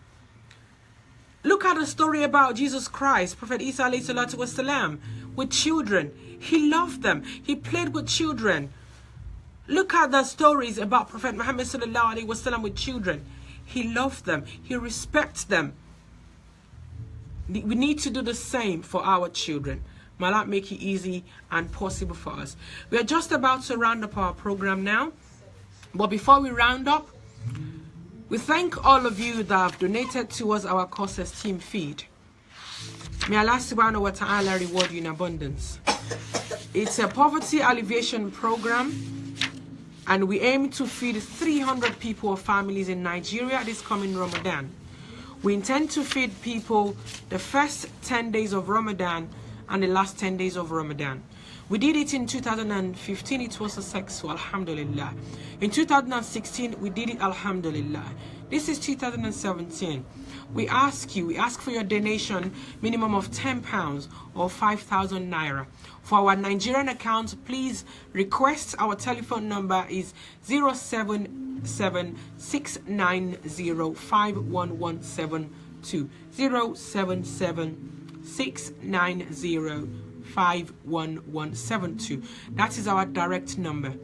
Look at the story about Jesus Christ, Prophet Isa ﷺ, with children. He loved them. He played with children. Look at the stories about Prophet Muhammad ﷺ with children. He loved them. He respects them. We need to do the same for our children. May Allah make it easy and possible for us. We are just about to round up our program now. But before we round up, we thank all of you that have donated towards our Course Esteem feed. May Allah subhanahu wa ta'ala reward you in abundance. It's a poverty alleviation program, and we aim to feed 300 people or families in Nigeria this coming Ramadan. We intend to feed people the first 10 days of Ramadan and the last 10 days of Ramadan. We did it in 2015, it was successful, alhamdulillah. In 2016, we did it, alhamdulillah. This is 2017. We ask for your donation, minimum of £10 or 5,000 naira. For our Nigerian account, please request. Our telephone number is 077-690-51172. 077-690-51172. That is our direct number.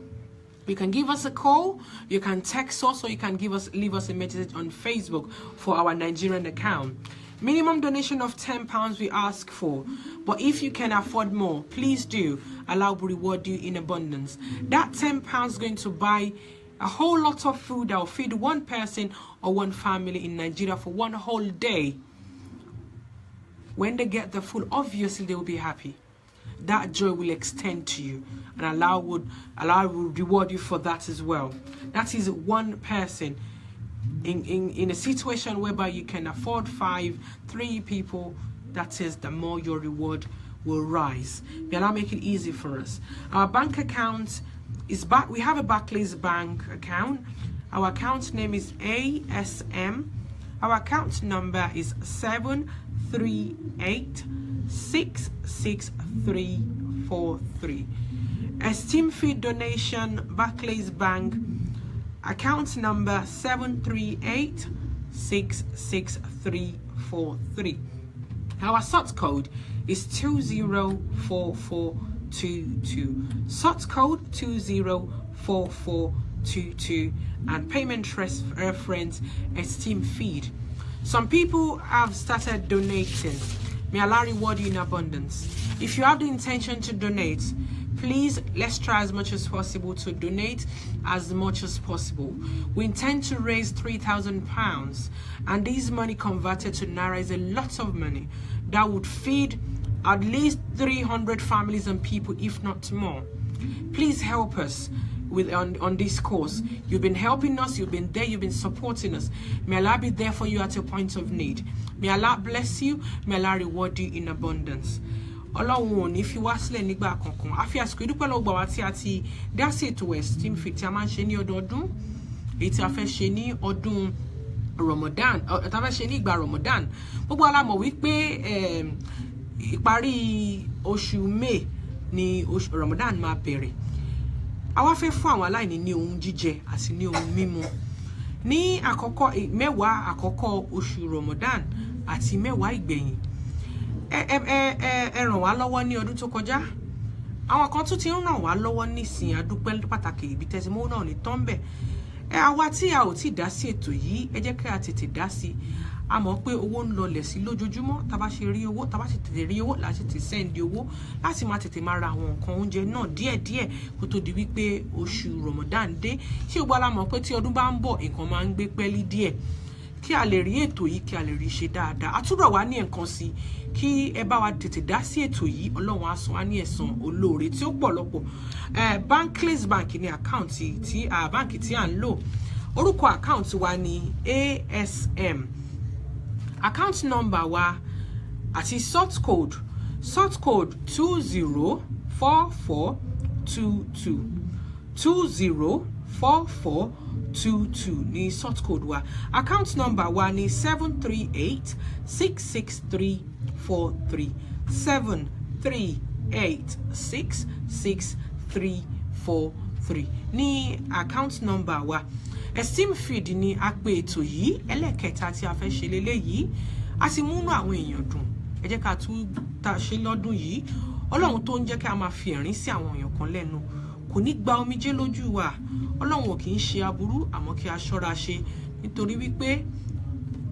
You can give us a call, you can text us, or you can leave us a message on Facebook for our Nigerian account. Minimum donation of £10 we ask for, but if you can afford more, please do. Allah will reward you in abundance. That £10 is going to buy a whole lot of food that will feed one person or one family in Nigeria for one whole day. When they get the food, obviously they will be happy. That joy will extend to you, and Allah will reward you for that as well. That is one person in a situation whereby you can afford 3 people. That is, the more your reward will rise. May Allah make it easy for us. Our bank account is back. We have a Barclays Bank account. Our account name is ASM. Our account number is 738-66343. Esteem feed donation, Barclays Bank, account number 738-66343. Our sort code is 204422. Sort code 204422, and payment reference Esteem feed. Some people have started donating. May Allah reward you in abundance. If you have the intention to donate, please, let's try as much as possible to donate as much as possible. We intend to raise £3,000, and this money converted to naira is a lot of money that would feed at least 300 families and people, if not more. Please help us with on this course. You've been helping us, you've been there, you've been supporting us. May Allah be there for you at your point of need. May Allah bless you, may Allah reward you in abundance. Ọlọ́run ní fi wá sílẹ̀ nígbà kankan. A fi àsìkò ìdúpẹ́ lọ́wọ́ wa tí a ti dá sí ètò Esteem Fit tí a máa ń ṣe ní ọdọọdún. Èyí tí a fẹ́ ṣe ní ọdún Ramadan, tí a fẹ́ ṣe ní ìgbà Ramadan. Gbogbo wa la mọ̀ wípé ìparí oṣù May ni oṣù Ramadan máa bẹ̀rẹ̀. Àwa fẹ́ fún àwọn aláìní ní ohun jíjẹ àti ní ohun mímu. Ní àkọ́kọ́ mẹ́wàá àkọ́kọ́ oṣù Ramadan àti mẹ́wàá ìgbẹ̀yìn. Ẹ ràn wá lọ́wọ́ ní ọdún tó kọjá. Àwọn kan tún ti ń ràn wá lọ́wọ́ nísìn àdúpẹ́ pàtàkì ibi tẹ̀símọ́ náà ní tọ́ńbẹ̀. Àwa tí a ò tí dá sí ètò yìí, ẹ jẹ́ kí a tètè dá sí. A mọ̀ pé owó ń lọlẹ̀ sí lójoojúmọ́. Tá bá ṣe rí owó, tá bá ṣe tètè rí owó, láti tètè send owó, láti máa tètè máa ra àwọn nǹkan oúnjẹ náà díẹ̀díẹ̀ kó tó di wípé oṣù Ramadan dé. Ṣé gbogbo la mọ̀ pé tí ọdún bá ń bọ̀, nǹkan máa ń gbé pẹ́lí díẹ̀. Kí a lè rí ètò yìí, kí a lè rí ṣe dáadáa. A túbọ̀ wá ní nǹkan sí kí ẹ bá wa tètè dá sí ètò yìí. Ọlọ́run á san wá ní ẹ̀san olóore tí ó pọ̀ lọ́pọ̀. Barclays Bank ni àkáǹtì tí báǹkì tí à ń lò. Orúkọ àkáǹtì wa ni ASM. Account number wa àti sort code 204422 204422 ni sort code wa. Account number wa ni 738-66343 738-66343 ni account number wa. Esteem Fit ni a pè ètò yìí ẹlẹ́kẹta tí a fẹ́ ṣe lélẹ́yìí. A ti múnú àwọn èèyàn dùn. Ẹ jẹ́ ká tún ta ṣe lọ́dún yìí. Ọlọ́run tó ń jẹ́ kí a máa fi ẹ̀rín sí àwọn èèyàn kan lẹ́nu kò ní gba omijé lójú wa. Ọlọ́run ò kì í ṣe aburú, àmọ́ kí a ṣọ́ra ṣe nítorí wípé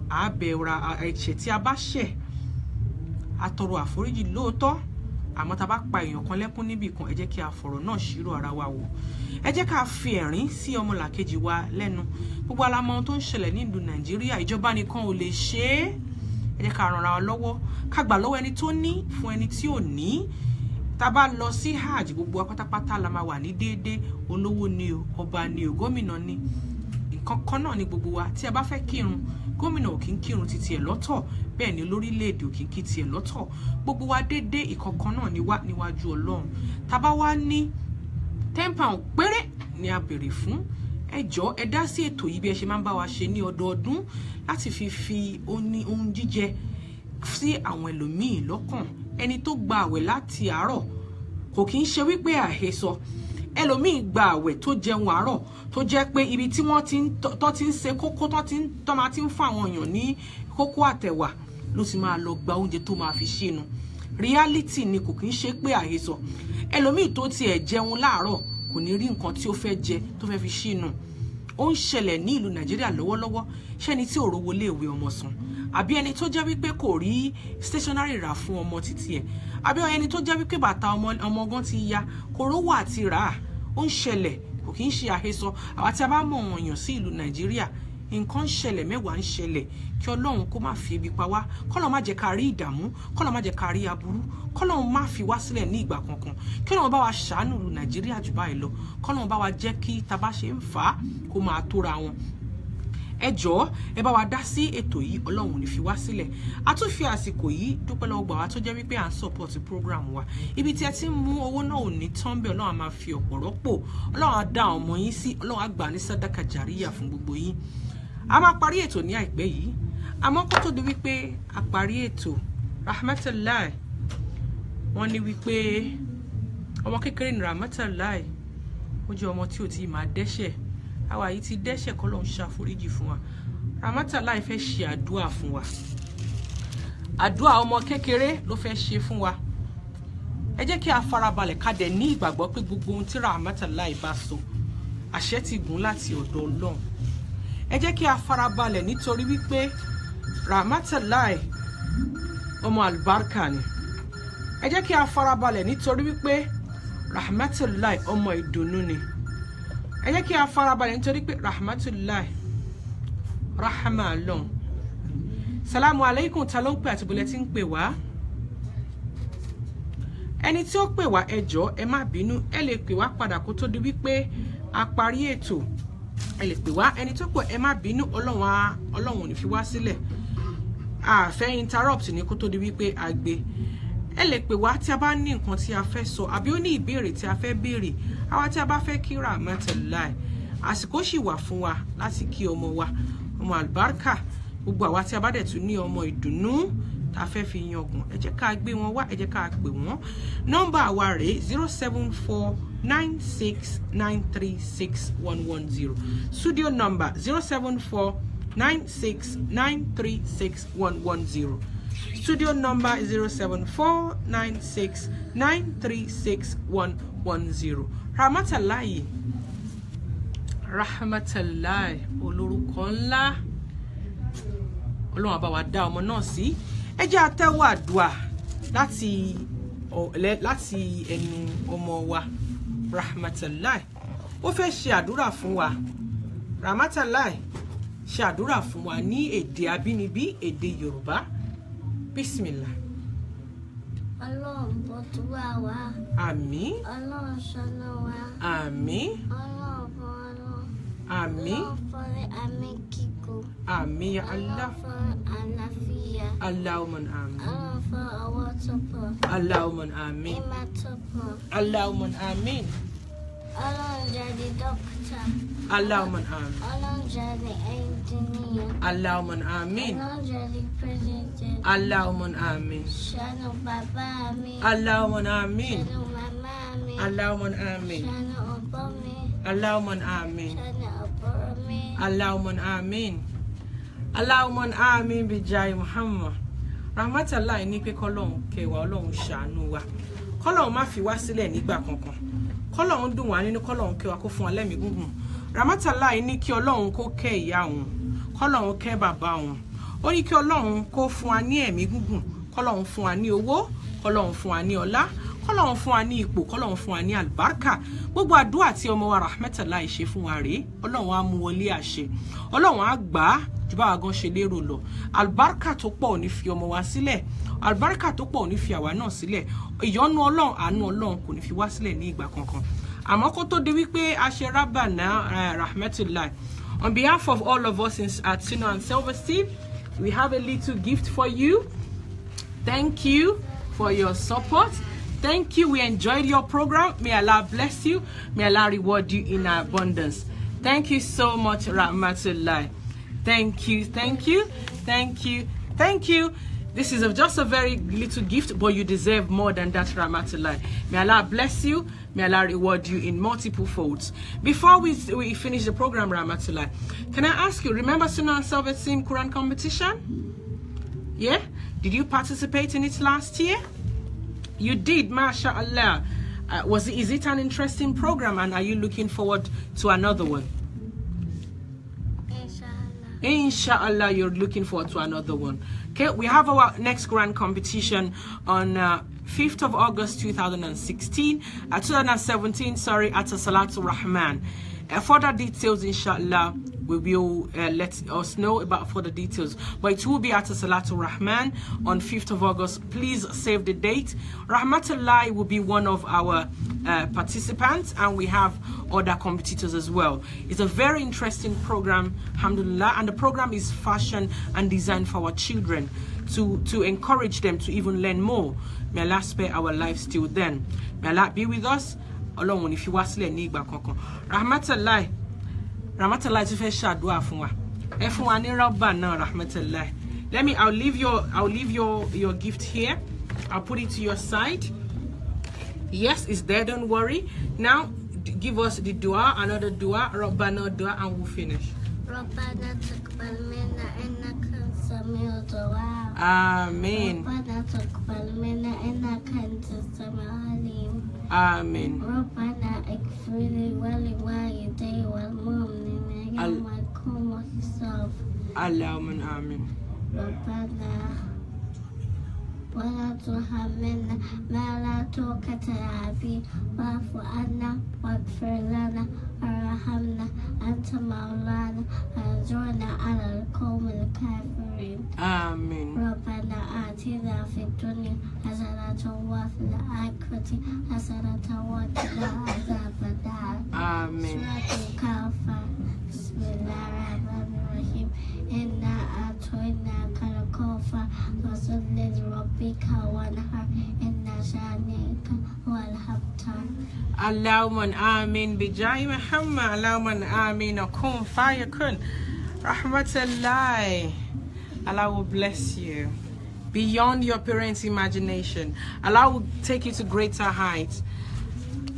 àbẹ̀wò ẹ̀ṣẹ̀ tí a bá ṣẹ̀ a tọrọ àforíjì lóòótọ́, àmọ́ tá bá pa èèyàn kan lẹ́kún níbì kan, ẹ jẹ́ kí a fọ̀rọ̀ náà ṣírò ara wa wò. Ẹ jẹ́ ká fi ẹ̀rín sí ọmọlàkejì wa lẹ́nu. Gbogbo alamọ ohun tó ń ṣẹlẹ̀ ní ìlú Nàìjíríà, ìjọba nìkan ò lè ṣe é. Ẹ jẹ́ ká ràn ara wa lọ́wọ́, ká gbà lọ́wọ́ ẹni tó ní fún ẹni tí ò ní. Tá bá lọ sí Hajj, gbogbo pátápátá la máa wà ní déédé. Olówó ni o, ọba ni o, gómìnà ni. Nǹkan kan náà ni gbogbo wa. Tí a bá fẹ́ kírun, gómìnà ò kí ń kírun títí ẹ̀ lọ́tọ̀, bẹ́ẹ̀ ni lórílẹ̀-èdè ò kí ń kí ti ẹ̀ lọ́tọ̀. Gbogbo wa déédé ìkọ̀kan náà ni wá níwájú Ọlọ́run. Tá bá wá ní £10 péré ni a béèrè fún. Ẹ jọ̀ọ́ ẹ dá sí ètò yìí bí ẹ ṣe máa ń bá wa ṣe ní ọdọọdún láti fi ohun jíjẹ sí àwọn ẹlòmíì lọ́kàn. Ẹni tó gba àwẹ̀ láti àárọ̀ kò kí ń ṣe wípé àhesọ. Ẹlòmíì gba àwẹ̀ tó jẹun àárọ̀ tó jẹ́ pé ibi tí wọ́n ti ń ṣe kókó tó máa ti ń fún àwọn èèyàn ní kókó àtẹ̀wà ló sì máa lọ gba oúnjẹ tó máa fi ṣínú. Reality ni, kò kí ń ṣe pé àhesọ. Ẹlòmíì tó tiẹ̀ jẹun láàárọ̀ kò ní rí nǹkan tí ó fẹ́ jẹ tó fẹ́ fi ṣínú. Ó ń ṣẹlẹ̀ ní ìlú Nàìjíríà lọ́wọ́lọ́wọ́. Ṣẹ́ni tí ò rówó léèwé ọmọ san, àbí ẹni tó jẹ́ wípé kò rí stationery rà fún ọmọ títí ẹ̀, àbí ẹni tó jẹ́ wípé bàtà ọmọ gan ti ya kò rówó àti rà á. Ó ń ṣẹlẹ̀, kò kí ń ṣe àhesọ. Àwa tí a bá mọ̀ wọ̀nyàn sí ìlú Nàìjíríà, nǹkan ń ṣẹlẹ̀, mẹ́wàá ń ṣẹlẹ̀. Kí Ọlọ́run kó má fi ebi pa wá, k'Ọlọ́run má jẹ́ ká rí ìdààmú, k'Ọlọ́run má jẹ́ ká rí aburú, k'Ọlọ́run má fi wá sílẹ̀ ní ìgbà kankan. Kí Ọlọ́run bá wa ṣàánú ìlú Nàìjíríà jù báyìí lọ. K'Ọlọ́run bá wa jẹ́ kí tá bá ṣe ń fà á kó máa tóra wọn. Ẹ jọ̀ọ́ ẹ bá wa dá sí ètò yìí, Ọlọ́run ò ní fi wá sílẹ̀. A tún fi àsìkò yìí dúpẹ́ lọ́wọ́ gbà wá tó jẹ́ wípé à ń support program wa. Ibi tí ẹ ti ń mú owó náà ò ní tán bẹ́ẹ̀, Ọlọ́run á máa fi ọ̀pọ̀ rọ́pò. Ọlọ́run á dá ọmọ yín sí, Ọlọ́run á gbà ní sàdákà jàríyà fún gbogbo yín. A máa parí ètò ní àìpẹ́ yìí, àmọ́ kó tó di wípé a parí ètò, Rahmatalahi wọ́n ní wípé ọmọ kékeré ní Rahmatalahi, ó jẹ́ ọmọ tí ò tí máa dẹ́ṣẹ̀. Àwa yìí ti dẹ́ṣẹ̀, k'Ọlọ́run ṣàforíjì fún wa. Rahmatalahi fẹ́ ṣe àdúà fún wa. Àdúà ọmọ kékeré ló fẹ́ ṣe fún wa. Ẹ jẹ́ kí a farabalẹ̀ ká dẹ̀ ní ìgbàgbọ́ pé gbogbo ohun tí Rahmatalahi bá sọ, àṣẹ ti gùn láti ọ̀dọ̀ Ọlọ́run. Ẹ jẹ́ kí a farabalẹ̀ nítorí wípé Rahmatalahi ọmọ àlùbáríkà ni. Ẹ jẹ́ kí a farabalẹ̀ nítorí wípé Rahmatalahi ọmọ ìdùnnú ni. Ẹ jẹ́ kí a farabalẹ̀ nítorí pé Rahmatalahi Rahmah Ọlọ́run. Salamu alaikum, ta ló ń pè àti bọ́lẹ̀ tí ń pè wá. ẹni tí ó pè wá ẹ jọ̀ọ́ ẹ má bínú, ẹ lè pè wá padà kó tó di wípé a parí ètò. Ẹ lè pè wá, ẹni tó pè ẹ má bínú, Ọlọ́run ò ní fi wá sílẹ̀. A fẹ́ interrupt ní kó tó di wípé a gbé. Ẹ lè pè wá tí a bá ní nǹkan tí a fẹ́ sọ àbí ó ní ìbéèrè tí a fẹ́ béèrè. Àwa tí a bá fẹ́ kí Rahmatalahi, àsìkò ṣì wà fún wa láti kí ọmọ wa, ọmọ àlùbáríkà. Gbogbo àwa tí a bá dẹ̀ tún ní ọmọ ìdùnnú tá fẹ́ fi yangàn, ẹ jẹ́ ká gbé wọn wá, ẹ jẹ́ ká pè wọ́n. Nọ́mbà wa rèé 07496936110. Studio number 07496936110. Studio number 07496936110. Rahmatalahi. Rahmatalahi. Olórúkọ ńlá. Ọlọ́run á bá wa dá ọmọ náà sí. Ẹ jẹ́ á tẹ́wọ́ àdúà láti ẹnu ọmọ wa Rahmatalahi. Ó fẹ́ ṣe àdúrà fún wa. Rahmatalahi ṣe àdúrà fún wa ní èdè abínibí, èdè Yorùbá. Bismillah.
Ọlọ́run bọ́túwà wá.
Àmín.
Ọlọ́run ṣọ́nà wá.
Àmín.
Ọlọ́run fọ́nà.
Àmín.
Ọlọ́run fọ́nà àmì kíkó.
Àmín ya Allah.
Ọlọ́run fọ́nà àlàáfíà.
Allahumma àmín.
Ọlọ́run fọ́nà ọwọ́ tó pọ̀.
Allahumma àmín.
Ìmọ̀ tó pọ̀.
Allahumma àmín.
Ọlọ́run jáde dókítà.
Allahumma àmín.
Ọlọ́run jáde ẹnjìníà.
Allahumma àmín.
Ọlọ́run jáde pírẹsidẹ̀ntì.
Allahumma àmín.
Ṣàánú bàbá mi.
Allahumma àmín.
Ṣàánú màmá mi.
Allahumma àmín.
Ṣàánú ọ̀bọ mi.
Allahumma àmín.
Ṣàánú àbúrò mi.
Allahumma àmín. Allahumma àmín bijai Muhammad. Rahmatalahi ní pé k'Ọlọ́run kẹwàá, Ọlọ́run ṣàánú wa. K'Ọlọ́run má fi wá sílẹ̀ nígbà kankan. K'Ọlọ́run dùn wá nínú, k'Ọlọ́run kẹwàá kó fún wa lẹ́mìí gígùn. Rahmatalahi ní kí Ọlọ́run kó kẹ́ ìyá wọn, k'Ọlọ́run kẹ́ bàbá wọn. Ó ní kí Ọlọ́run kó fún wa ní ẹ̀mí gígùn, k'Ọlọ́run fún wa ní owó, k'Ọlọ́run fún wa ní ọlá, k'Ọlọ́run fún wa ní ipò, k'Ọlọ́run fún wa ní àlùbáríkà. Gbogbo àdúrà tí ọmọ wa Rahmatalahi ṣe fún wa rèé. Ọlọ́run á mú wọlé àṣẹ. Ọlọ́run á gbà á ju báwa gan ṣe lérò lọ. Àlùbáríkà tó pọ̀ ò ní fi ọmọ wa sílẹ̀. Àlùbáríkà tó pọ̀ ò ní fi àwa náà sílẹ̀. Ìyọ́nú Ọlọ́run, àánú Ọlọ́run kò ní fi wá sílẹ̀ ní ìgbà kankan. Àmọ́ kó tó di wípé a ṣe Rabbana Rahmatulahi, on behalf of all of us at Sunnah Self Esteem, we have a little gift for you. Thank you for your support. Thank you. We enjoyed your program. May Allah bless you. May Allah reward you in abundance. Thank you so much, Rahmatulahi. Thank you. Thank you. Thank you. Thank you. This is just a very little gift, but you deserve more than that, Rahmatalahi. May Allah bless you. May Allah reward you in multiple folds. Before we finish the program, Rahmatalahi, can I ask you, remember Sunnah Self Esteem Qur'an competition? Yeah? Did you participate in it last year? You did, mashallah. Is it an interesting program, and are you looking forward to another one? Inshallah, you're looking forward to another one. Okay, we have our next grand competition on 5th of August 2017, 2017, sorry, at Salatul Rahman. Further details, inshallah, we will let us know about further details. But it will be at Salatul Rahman on 5th of August. Please save the date. Rahmatalahi will be one of our participants, and we have other competitors as well. It's a very interesting program, alhamdulillah, and the program is fashioned and designed for our children to encourage them to even learn more. May Allah spare our lives till then. May Allah be with us. Ọlọ́run ní fi wá sílẹ̀ ní ìgbà kankan. Rahmatalahi ti fẹ́ ṣàdúà fún wa. Ẹ fún wa ní rọ́bà náà, Rahmatalahi. I'll leave your gift here. I'll put it to your side. Yes, it's there, don't worry. Now give us the dua, another dua, Rabbana dua, and we'll finish.
Rabbana taqabbal minna innaka antas samiul du'a.
Amen.
Rabbana taqabbal minna innaka antas samiul alim.
Amen.
ربنا اغفر لي ولوالدي والمؤمنين يوم يقوم الحساب.
اللهم آمين.
ربنا ولا تحملنا ما لا طاقة لنا به واعف عنا واغفر لنا وارحمنا أنت مولانا فانصرنا على القوم الكافرين
آمين.
ربنا آتنا في الدنيا حسنة وفي الآخرة حسنة وقنا عذاب النار.
آمين.
سورة الكهف. بسم الله الرحمن الرحيم. إنا أعطيناك الكوثر فصل لربك وانحر إن شانئك هو الأبتر.
Allahumma amin bijai Muhammad. Allahumma amin. Kun fayakun. Rahmatalahi. Allah will bless you beyond your parents' imagination. Allah will take you to greater heights.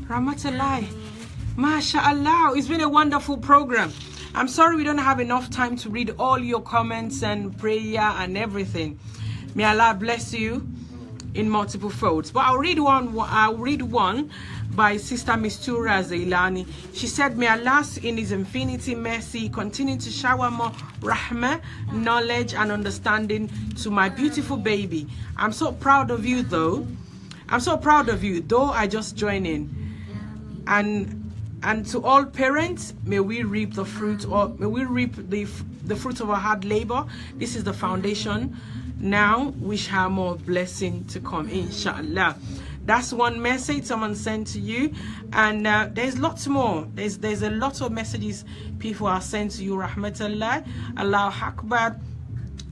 Rahmatalahi. MashaAllah. It's been a wonderful program. I'm sorry we don't have enough time to read all your comments and prayer and everything. May Allah bless you in multiple folds. But I'll read one by Sister Mistura Zailani. She said, may Allah in His infinity mercy continue to shower more rahmah, knowledge and understanding to my beautiful baby. I'm so proud of you though. I'm so proud of you, though I just joined in. And to all parents, may we reap the fruit, or may we reap the fruit of our hard labor. This is the foundation. Now we shall have more blessing to come, inshallah. That's one message someone sent to you, and there's lots more. There's a lot of messages people are sent to you. Rahmatalahi, Allahu Akbar.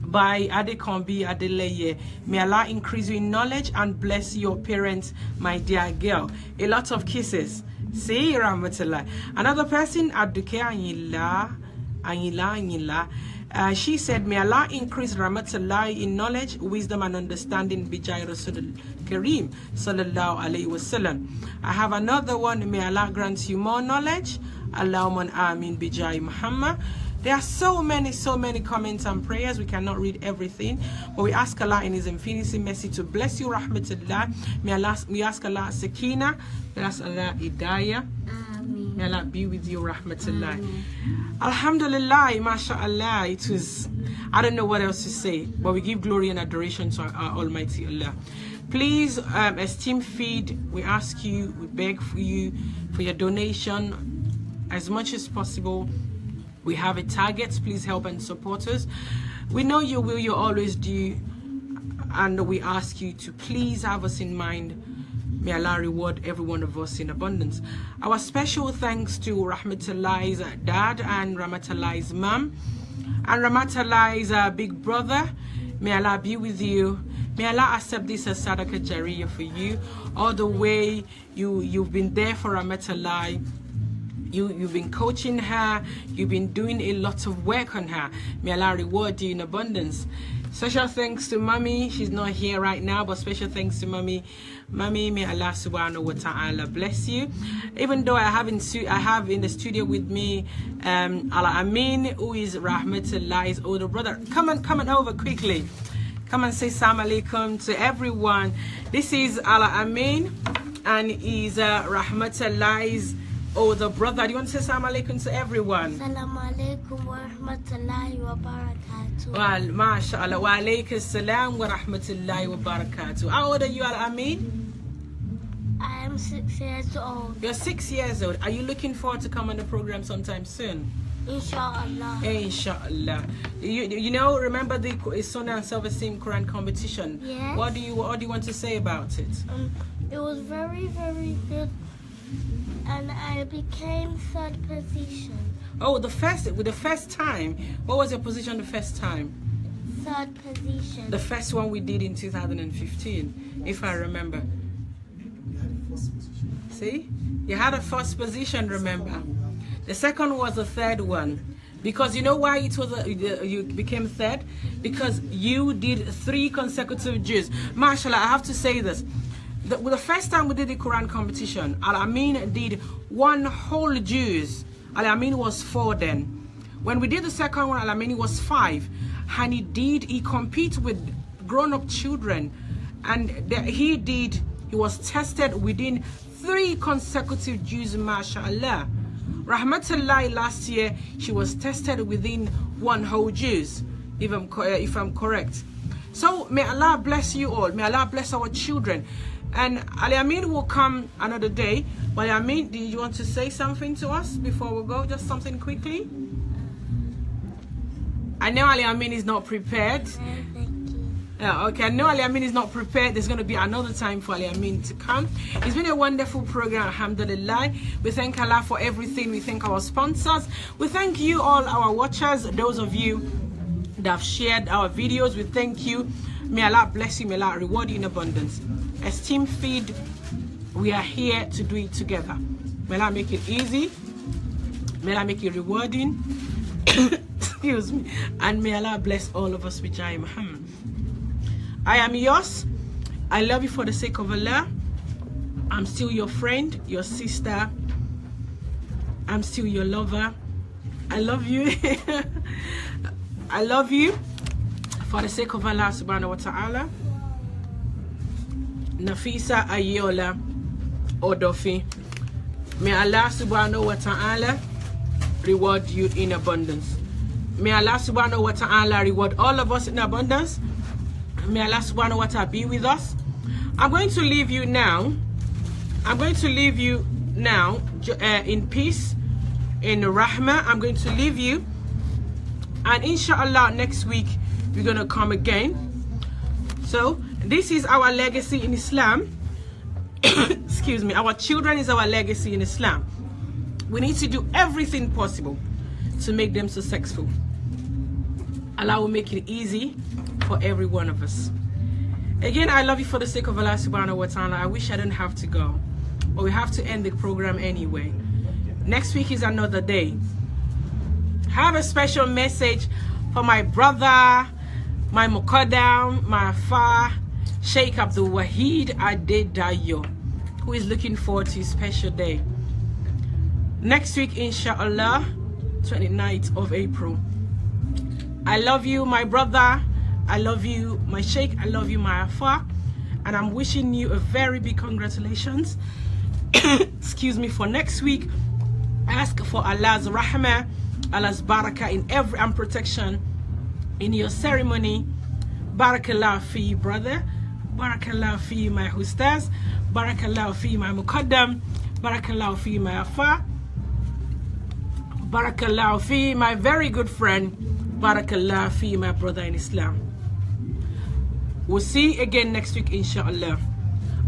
By Adekombi Adeleye. May Allah increase you in knowledge and bless your parents, my dear girl. A lot of kisses. See, Rahmatalahi. Another person, Abduke Anyila. She said, may Allah increase Rahmatalahi in knowledge, wisdom and understanding. Bijai Rasul Kareem Sallallahu Alaihi Wasallam. I have another one. May Allah grant you more knowledge. Allahumma amin bijai Muhammad. There are so many comments and prayers. We cannot read everything, but we ask Allah in His infinity mercy to bless you, Rahmatullah. We ask Allah Sakina, we ask Allah Hidayah. May Allah be with you, Rahmatullah. Alhamdulillah, MashaAllah. It was, I don't know what else to say, but we give glory and adoration to our Almighty Allah. Please, Esteem Feed, we ask you, we beg for you, for your donation as much as possible. We have a target. Please help and support us. We know you will, you always do, and we ask you to please have us in mind. May Allah reward every one of us in abundance. Our special thanks to Rahmatalahi's dad and Rahmatalahi's mom and Rahmatalahi's big brother. May Allah be with you. May Allah accept this as Sadaqah Jariyah for you. All the way you've been there for Rahmatalahi. You've been coaching her, you've been doing a lot of work on her. May Allah reward you in abundance. Special thanks to Mommy. She's not here right now, but special thanks to Mommy. Mommy, may Allah subhanahu wa ta'ala bless you. Even though I have in the studio with me Ala Amin, who is Rahmatalahi's older brother. Come on over quickly. Come and say salam alaikum to everyone. This is Ala Amin, and he's Rahmatalahi's older brother. Do you want to say salam alaikum to everyone?
Salam alaikum wa rahmatullahi wa barakatuh.
Well, mashallah. Wa alaikum salam wa rahmatullahi wa barakatuh. How old are you, Al Amin?
I am 6 years old.
You're 6 years old. Are you looking forward to come on the program sometime soon?
Inshallah.
Inshallah. You know, remember the Sunnah Self Esteem Qur'an competition?
Yes.
What do you want to say about it?
It was very, very good. And I became 3rd position.
Oh, the first time. What was your position the first time?
3rd position.
The first one we did in 2015, if I remember. See? You had a 1st position, remember? The second was the 3rd one. Because you know why it was you became 3rd? Because you did 3 consecutive juz. Mashallah, I have to say this. The first time we did the Quran competition, Al Amin did 1 whole juz. Al Amin was 4 then. When we did the second one, Al Amin was 5. And he competed with grown-up children. And he was tested within 3 consecutive juz, mashallah. Rahmatalahi last year, she was tested within 1 whole juz, if I'm correct. So may Allah bless you all. May Allah bless our children. And Ali Amin will come another day. But Ali Amin, do you want to say something to us before we go? Just something quickly. I know Ali Amin is not prepared. Yeah, okay, I know Ali Amin is not prepared. There's going to be another time for Ali Amin to come. It's been a wonderful program, alhamdulillah. We thank Allah for everything. We thank our sponsors. We thank you all, our watchers, those of you that have shared our videos. We thank you. May Allah bless you. May Allah reward you in abundance. Esteem Feed, we are here to do it together. May Allah make it easy. May Allah make it rewarding. Excuse me. And may Allah bless all of us with Jai Muhammad. I am yours. I love you for the sake of Allah. I'm still your friend, your sister. I'm still your lover. I love you. I love you for the sake of Allah subhanahu wa ta'ala. Nafeesat Ayeola-Odofin. May Allah subhanahu wa ta'ala reward you in abundance. May Allah subhanahu wa ta'ala reward all of us in abundance. May Allah subhanahu wa ta'ala be with us. I'm going to leave you now. I'm going to leave you now in peace, in Rahmah. I'm going to leave you. And inshallah, next week, we're going to come again. So, this is our legacy in Islam. Excuse me. Our children is our legacy in Islam. We need to do everything possible to make them successful. Allah will make it easy for every one of us. Again, I love you for the sake of Allah subhanahu wa ta'ala. I wish I didn't have to go, but we have to end the program anyway. Next week is another day. Have a special message for my brother, my Muqaddam, my Afa, Sheikh Abdul Wahid Adedayo, who is looking forward to his special day. Next week, inshallah, 29th of April. I love you, my brother. I love you, my Sheikh. I love you, my Afa. And I'm wishing you a very big congratulations. Excuse me, for next week. Ask for Allah's Rahmah, Allah's Barakah in every and protection in your ceremony. Barakallah fi, brother. Barakallah fi, my Ustaz. Barakallah fi, my Muqaddam. Barakallah fi, my Afa. Barakallah fi, my very good friend. Barakallah fi, my brother in Islam. We'll see you again next week, inshallah.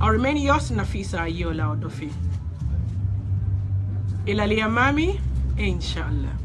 I'll remain yours, Nafeesat Ayeola-Odofin. Ila liyamami, inshallah.